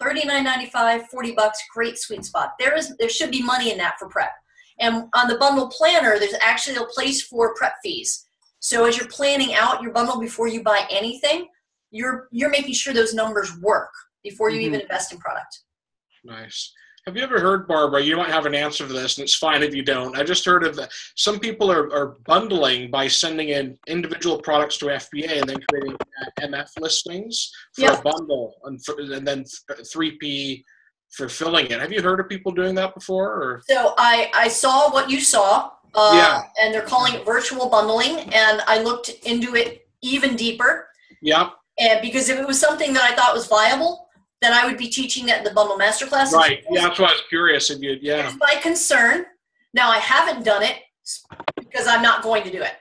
$39.95, $40, great sweet spot. There should be money in that for prep. And on the bundle planner, there's actually a place for prep fees. So as you're planning out your bundle before you buy anything, you're making sure those numbers work before you even invest in product. Nice. Have you ever heard, Barbara, you might have an answer to this, and it's fine if you don't. I just heard of some people are bundling by sending in individual products to FBA and then creating MF listings for a bundle and then 3P for filling it. Have you heard of people doing that before? Or? So I saw what you saw, and they're calling it virtual bundling, and I looked into it even deeper. Yeah. And because if it was something that I thought was viable, then I would be teaching that in the Bundle Masterclass. Right. Yeah, that's why I was curious if you. Yeah. It's my concern. Now I haven't done it because I'm not going to do it.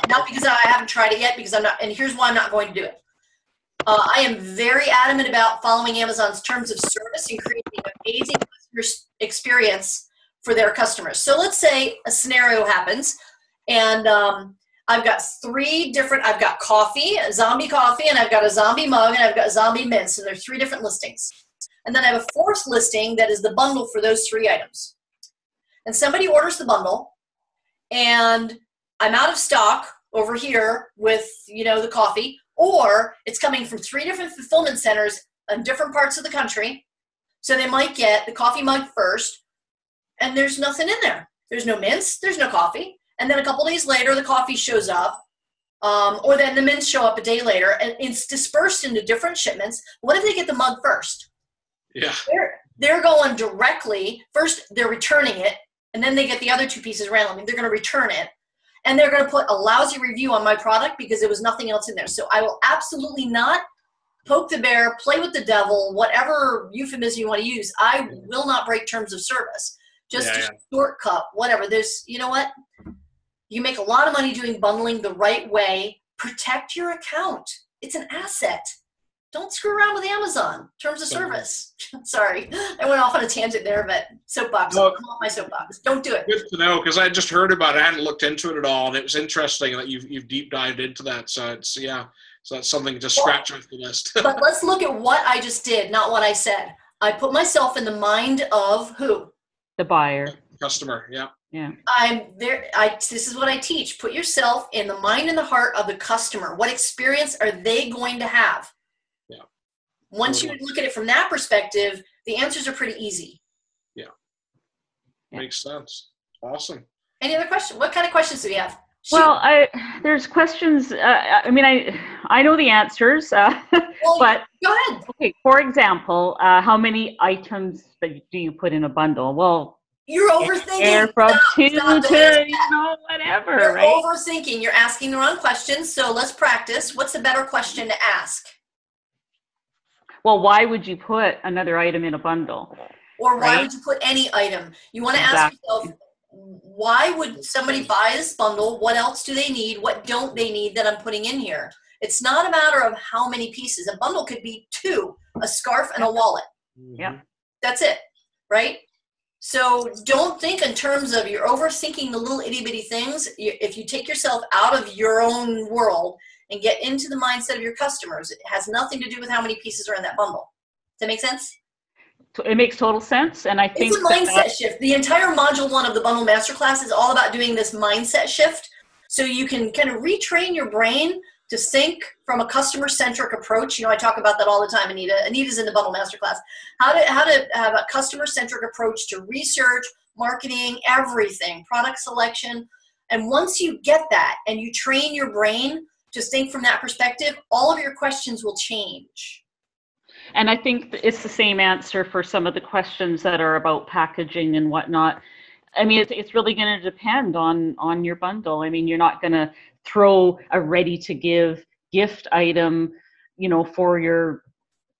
Not because I haven't tried it yet, because I'm not. And here's why I'm not going to do it. I am very adamant about following Amazon's terms of service and creating an amazing customer experience for their customers. So let's say a scenario happens, and I've got I've got coffee, a zombie coffee, and I've got a zombie mug, and I've got zombie mints, and there's 3 different listings. And then I have a 4th listing that is the bundle for those 3 items. And somebody orders the bundle, and I'm out of stock over here with, the coffee, or it's coming from 3 different fulfillment centers in different parts of the country. So they might get the coffee mug first, and there's nothing in there. There's no mints, there's no coffee. And then a couple days later, the coffee shows up, or then the mints show up a day later, and it's dispersed into different shipments. What if they get the mug first? Yeah. They're going directly, first they're returning it, and then they get the other 2 pieces randomly. They're going to return it, and they're going to put a lousy review on my product because there was nothing else in there. So I will absolutely not poke the bear, play with the devil, whatever euphemism you want to use. I will not break terms of service. Just a shortcut, whatever. There's, you know what? You make a lot of money doing bundling the right way. Protect your account. It's an asset. Don't screw around with Amazon. Terms of service. Sorry, I went off on a tangent there, but soapbox. Come off my soapbox. Don't do it. Good to know, because I just heard about it. I hadn't looked into it at all, and it was interesting that you've deep dived into that. So so that's something to scratch off the list. But let's look at what I just did, not what I said. I put myself in the mind of who? The buyer. Customer. Yeah. Yeah. I'm there. This is what I teach. Put yourself in the mind and the heart of the customer. What experience are they going to have? Yeah. Once you look at it from that perspective, the answers are pretty easy. Yeah. Makes sense. Awesome. Any other questions? What kind of questions do we have? Shoot. Well, there's questions. I know the answers, but go ahead. Okay. For example, how many items do you put in a bundle? Well, you're overthinking. From two to whatever. You're right? overthinking. You're asking the wrong questions. So let's practice. What's a better question to ask? Well, why would you put another item in a bundle? Or why would you put any item? You want to ask yourself, why would somebody buy this bundle? What else do they need? What don't they need that I'm putting in here? It's not a matter of how many pieces. A bundle could be 2, a scarf and a wallet. Yeah. That's it, right? So don't think in terms of you're overthinking the little itty bitty things. If you take yourself out of your own world and get into the mindset of your customers, it has nothing to do with how many pieces are in that bundle. Does that make sense? It makes total sense. And I think it's a mindset shift. The entire module 1 of the Bundle Masterclass is all about doing this mindset shift. So you can kind of retrain your brain to think from a customer-centric approach. I talk about that all the time, Anita. Anita's in the Bundle Masterclass. How to have a customer-centric approach to research, marketing, everything, product selection. And once you get that and you train your brain to think from that perspective, all of your questions will change. And I think it's the same answer for some of the questions that are about packaging and whatnot. I mean, it's really going to depend on your bundle. I mean, you're not going to throw a ready-to-give gift item, for your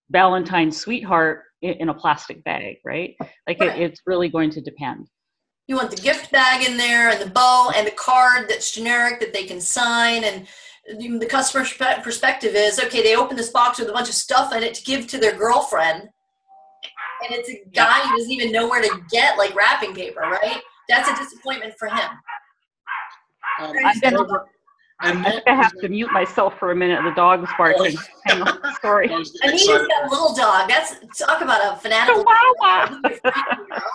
Valentine's sweetheart in a plastic bag, right? It's really going to depend. You want the gift bag in there and the bow and the card that's generic that they can sign. And the customer perspective is, okay, they open this box with a bunch of stuff in it to give to their girlfriend. And it's a guy who doesn't even know where to get wrapping paper, right? That's a disappointment for him. I think I have to mute myself for a minute. The dog's barking. Hang on, sorry. Anita's got a little dog. Talk about a fanatical. Oh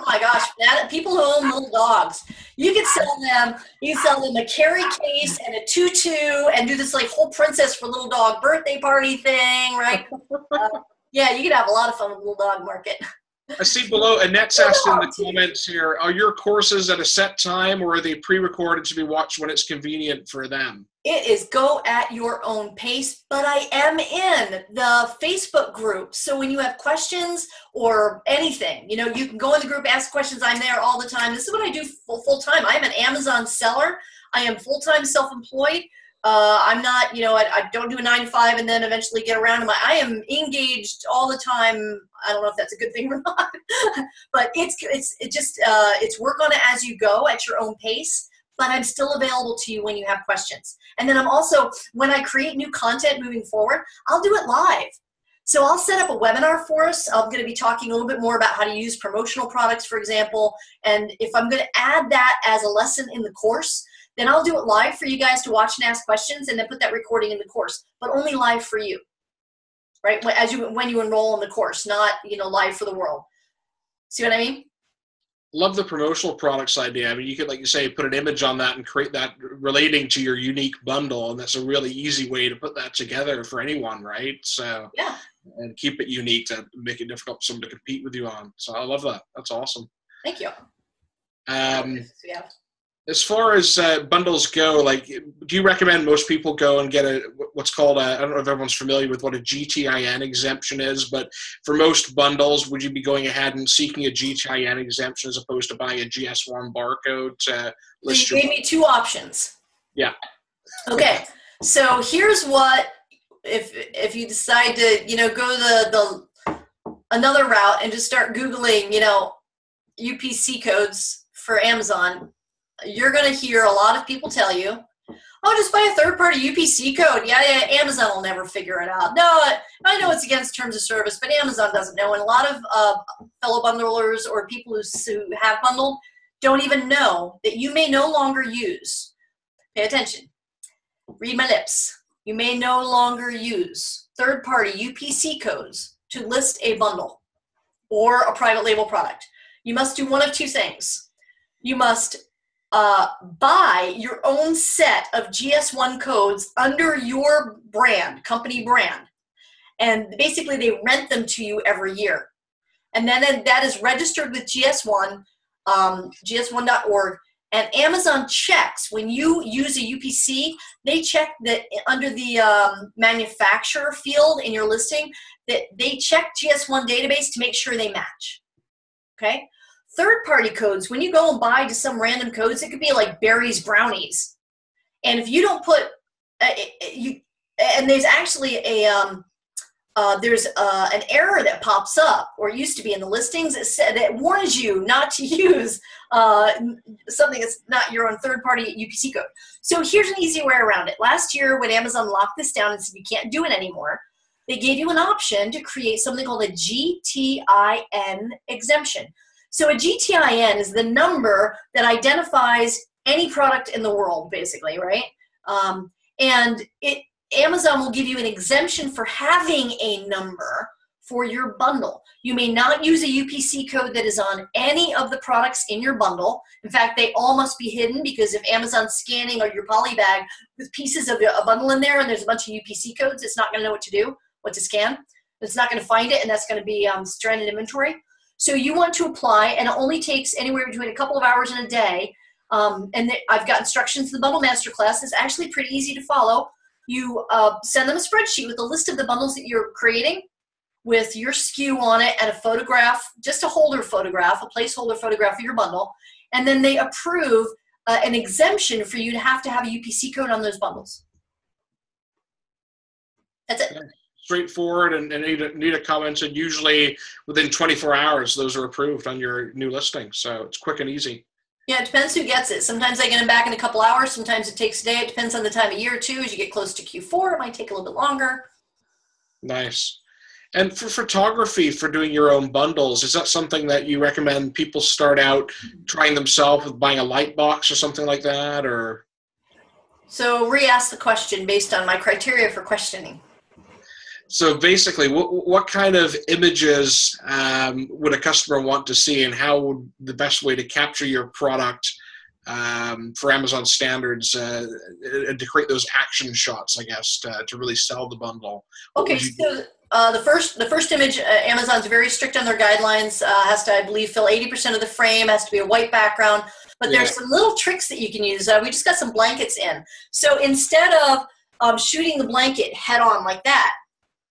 my gosh, people who own little dogs. You could sell them. You sell them a carry case and a tutu, and do this whole princess for little dog birthday party thing, right? You could have a lot of fun with the little dog market. I see below, Annette's asked in the comments here, are your courses at a set time or are they pre-recorded to be watched when it's convenient for them? It is go at your own pace, but I am in the Facebook group. So when you have questions or anything, you know, you can go in the group, ask questions. I'm there all the time. This is what I do full time. I'm an Amazon seller. I am full-time self-employed. I'm not, you know, I don't do a 9 to 5 and then eventually get around to I am engaged all the time. I don't know if that's a good thing or not, but it's work on it as you go at your own pace, but I'm still available to you when you have questions. And then I'm also, when I create new content moving forward, I'll do it live. So I'll set up a webinar for us. I'm going to be talking a little bit more about how to use promotional products, for example. And if I'm going to add that as a lesson in the course, then I'll do it live for you guys to watch and ask questions and then put that recording in the course, but only live for you, right? When you enroll in the course, not, you know, live for the world. See what I mean? Love the promotional products idea. I mean, you could, like you say, put an image on that and create that relating to your unique bundle. And that's a really easy way to put that together for anyone, right? So, yeah. And keep it unique to make it difficult for someone to compete with you on. So I love that. That's awesome. Thank you. Yeah. As far as bundles go, like, do you recommend most people go and get what's called I don't know if everyone's familiar with what a GTIN exemption is, but for most bundles, would you be going ahead and seeking a GTIN exemption as opposed to buying a GS1 barcode to list your? You gave me two options. Yeah. Okay. So here's what, if you decide to, you know, go the another route and just start Googling, you know, UPC codes for Amazon, you're going to hear a lot of people tell you, oh, just buy a third-party UPC code. Yeah, Amazon will never figure it out. No, I know it's against terms of service, but Amazon doesn't know. And a lot of fellow bundlers or people who have bundled don't even know that you may no longer use, pay attention, read my lips, you may no longer use third-party UPC codes to list a bundle or a private label product. You must do one of two things. You must buy your own set of GS1 codes under your brand, company brand. And basically they rent them to you every year. And then that is registered with GS1, gs1.org. And Amazon checks, when you use a UPC, they check that under the manufacturer field in your listing, that they check GS1 database to make sure they match, okay? Third-party codes, when you go and buy to some random codes, it could be like berries, brownies. And if you don't put, and there's actually there's an error that pops up, or it used to be in the listings, that warns you not to use something that's not your own third-party UPC code. So here's an easy way around it. Last year, when Amazon locked this down and said you can't do it anymore, they gave you an option to create something called a GTIN exemption. So a GTIN is the number that identifies any product in the world, basically, right? And Amazon will give you an exemption for having a number for your bundle. You may not use a UPC code that is on any of the products in your bundle. In fact, they all must be hidden, because if Amazon's scanning or your poly bag with pieces of a bundle in there and there's a bunch of UPC codes, it's not going to know what to do, what to scan. It's not going to find it, and that's going to be stranded inventory. So you want to apply, and it only takes anywhere between a couple of hours and a day. I've got instructions in the Bundle Masterclass. It's actually pretty easy to follow. You send them a spreadsheet with a list of the bundles that you're creating with your SKU on it and a photograph, just a holder photograph, a placeholder photograph of your bundle. And then they approve an exemption for you to have a UPC code on those bundles. That's it. Straightforward, and Anita commented usually within 24 hours those are approved on your new listing, so it's quick and easy. Yeah, it depends who gets it. Sometimes I get them back in a couple hours, sometimes it takes a day. It depends on the time of year too. As you get close to Q4, it might take a little bit longer. Nice. And for photography, for doing your own bundles, is that something that you recommend people start out trying themselves with buying a light box or something like that? Or so re-ask the question based on my criteria for questioning. So basically, what kind of images would a customer want to see, and how would the best way to capture your product for Amazon standards and to create those action shots, I guess, to really sell the bundle? Okay, so the first image, Amazon's very strict on their guidelines. Has to, I believe, fill 80% of the frame. Has to be a white background. But there's some little tricks that you can use. We just got some blankets in. So instead of shooting the blanket head on like that,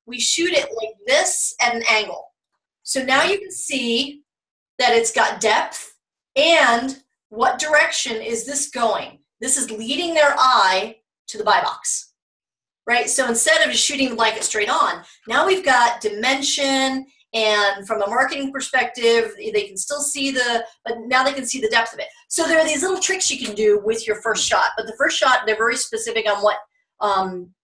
we shoot it like this at an angle. So now you can see that it's got depth and what direction is this going. This is leading their eye to the buy box, right? So instead of just shooting the blanket straight on, now we've got dimension, and from a marketing perspective, they can still see but now they can see the depth of it. So there are these little tricks you can do with your first shot, but the first shot, they're very specific on what,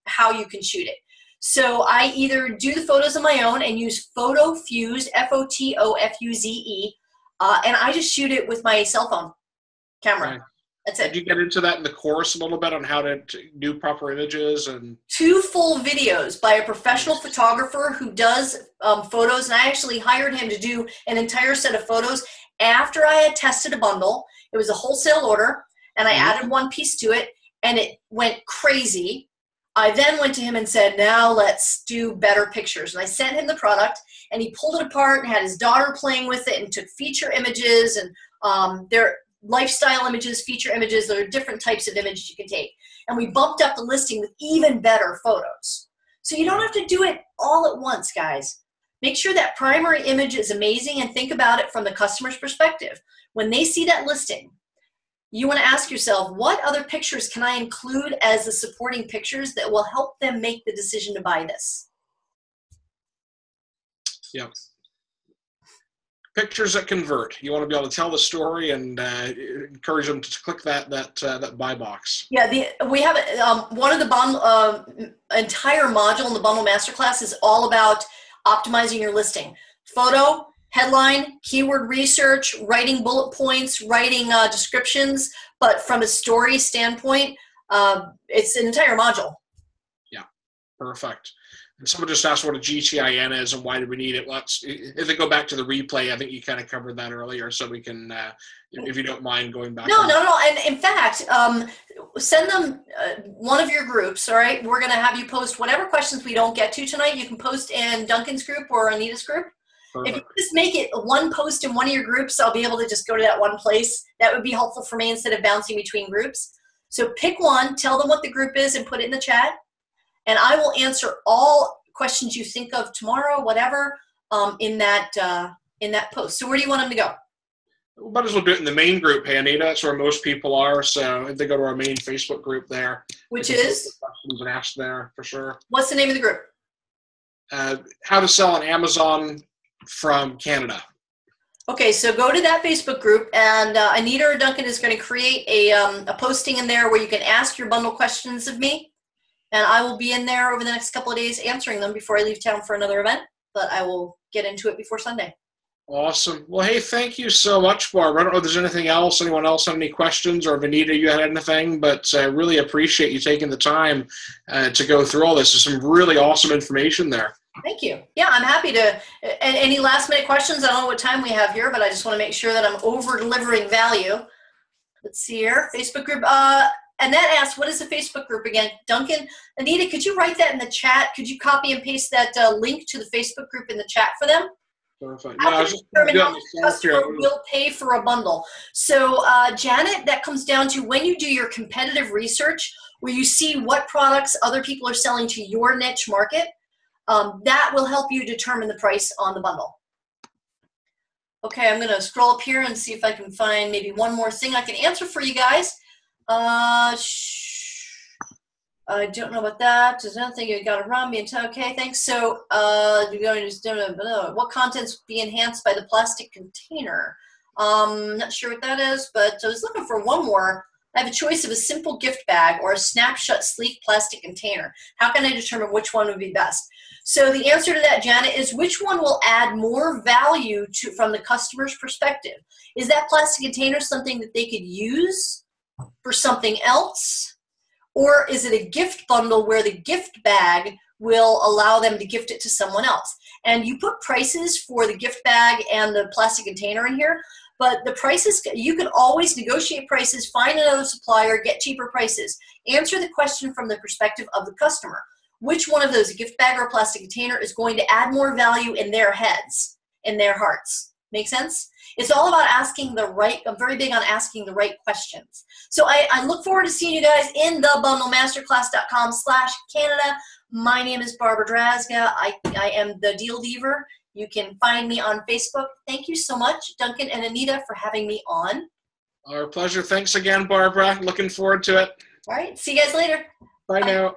how you can shoot it. So I either do the photos on my own and use Photo Fuse, F-O-T-O-F-U-Z-E, and I just shoot it with my cell phone camera. Right. That's it. Did you get into that in the course a little bit on how to do proper images? And 2 full videos by a professional photographer who does photos, and I actually hired him to do an entire set of photos after I had tested a bundle. It was a wholesale order, and I added 1 piece to it, and it went crazy. I then went to him and said, now let's do better pictures. And I sent him the product, and he pulled it apart and had his daughter playing with it and took feature images, and their lifestyle images, feature images. There are different types of images you can take. And we bumped up the listing with even better photos. So you don't have to do it all at once, guys. Make sure that primary image is amazing and think about it from the customer's perspective. When they see that listing, you want to ask yourself, what other pictures can I include as the supporting pictures that will help them make the decision to buy this? Yeah. Pictures that convert. You want to be able to tell the story and encourage them to click that buy box. Yeah, we have one of the bundle entire module in the bundle masterclass is all about optimizing your listing. Photo, headline, keyword research, writing bullet points, writing descriptions, but from a story standpoint, it's an entire module. Yeah, perfect. And someone just asked what a GTIN is and why do we need it. If they go back to the replay, I think you kind of covered that earlier, so we can, if you don't mind going back. No. And in fact, send them one of your groups, all right? We're going to have you post whatever questions we don't get to tonight. You can post in Duncan's group or Anita's group. Perfect. If you just make it one post in one of your groups, I'll be able to just go to that one place. That would be helpful for me instead of bouncing between groups. So pick one, tell them what the group is, and put it in the chat. And I will answer all questions you think of tomorrow, whatever, in that post. So where do you want them to go? We might as well do it in the main group, hey, Anita. That's where most people are. So if they go to our main Facebook group there. Which is? Questions and ask there, for sure. What's the name of the group? How to sell on Amazon from Canada. Okay, so go to that Facebook group, and Anita or Duncan is going to create a posting in there where you can ask your bundle questions of me. And I will be in there over the next couple of days answering them before I leave town for another event, but I will get into it before Sunday. Awesome. Well, hey, thank you so much, Barbara. I don't know if there's anything else, anyone else have any questions, or if Anita, you had anything, but I really appreciate you taking the time to go through all this. There's some really awesome information there. Thank you. Yeah, I'm happy to. Any last minute questions? I don't know what time we have here, but I just want to make sure that I'm over delivering value. Let's see here. Facebook group. And that asks, what is a Facebook group again? Duncan, Anita, could you write that in the chat? Could you copy and paste that link to the Facebook group in the chat for them? Perfect. How can you determine how much the customer will pay for a bundle? So, Janet, that comes down to when you do your competitive research, where you see what products other people are selling to your niche market, that will help you determine the price on the bundle. Okay, I'm going to scroll up here and see if I can find maybe one more thing I can answer for you guys. I don't know about that. There's nothing you got around me. Okay, thanks. So, you're going to what contents be enhanced by the plastic container? Not sure what that is, but I was looking for one more. I have a choice of a simple gift bag or a snapshot sleek plastic container. How can I determine which one would be best? So the answer to that, Janet, is which one will add more value from the customer's perspective? Is that plastic container something that they could use for something else? Or is it a gift bundle where the gift bag will allow them to gift it to someone else? And you put prices for the gift bag and the plastic container in here, but the prices, you can always negotiate prices, find another supplier, get cheaper prices. Answer the question from the perspective of the customer. which one of those, a gift bag or a plastic container, is going to add more value in their heads, in their hearts. Make sense? It's all about asking the right, I'm very big on asking the right questions. So I look forward to seeing you guys in thebundlemasterclass.com/Canada. My name is Barbara Drazga. I am the Deal Deaver. You can find me on Facebook. Thank you so much, Duncan and Anita, for having me on. Our pleasure. Thanks again, Barbara. Looking forward to it. All right. See you guys later. Bye now.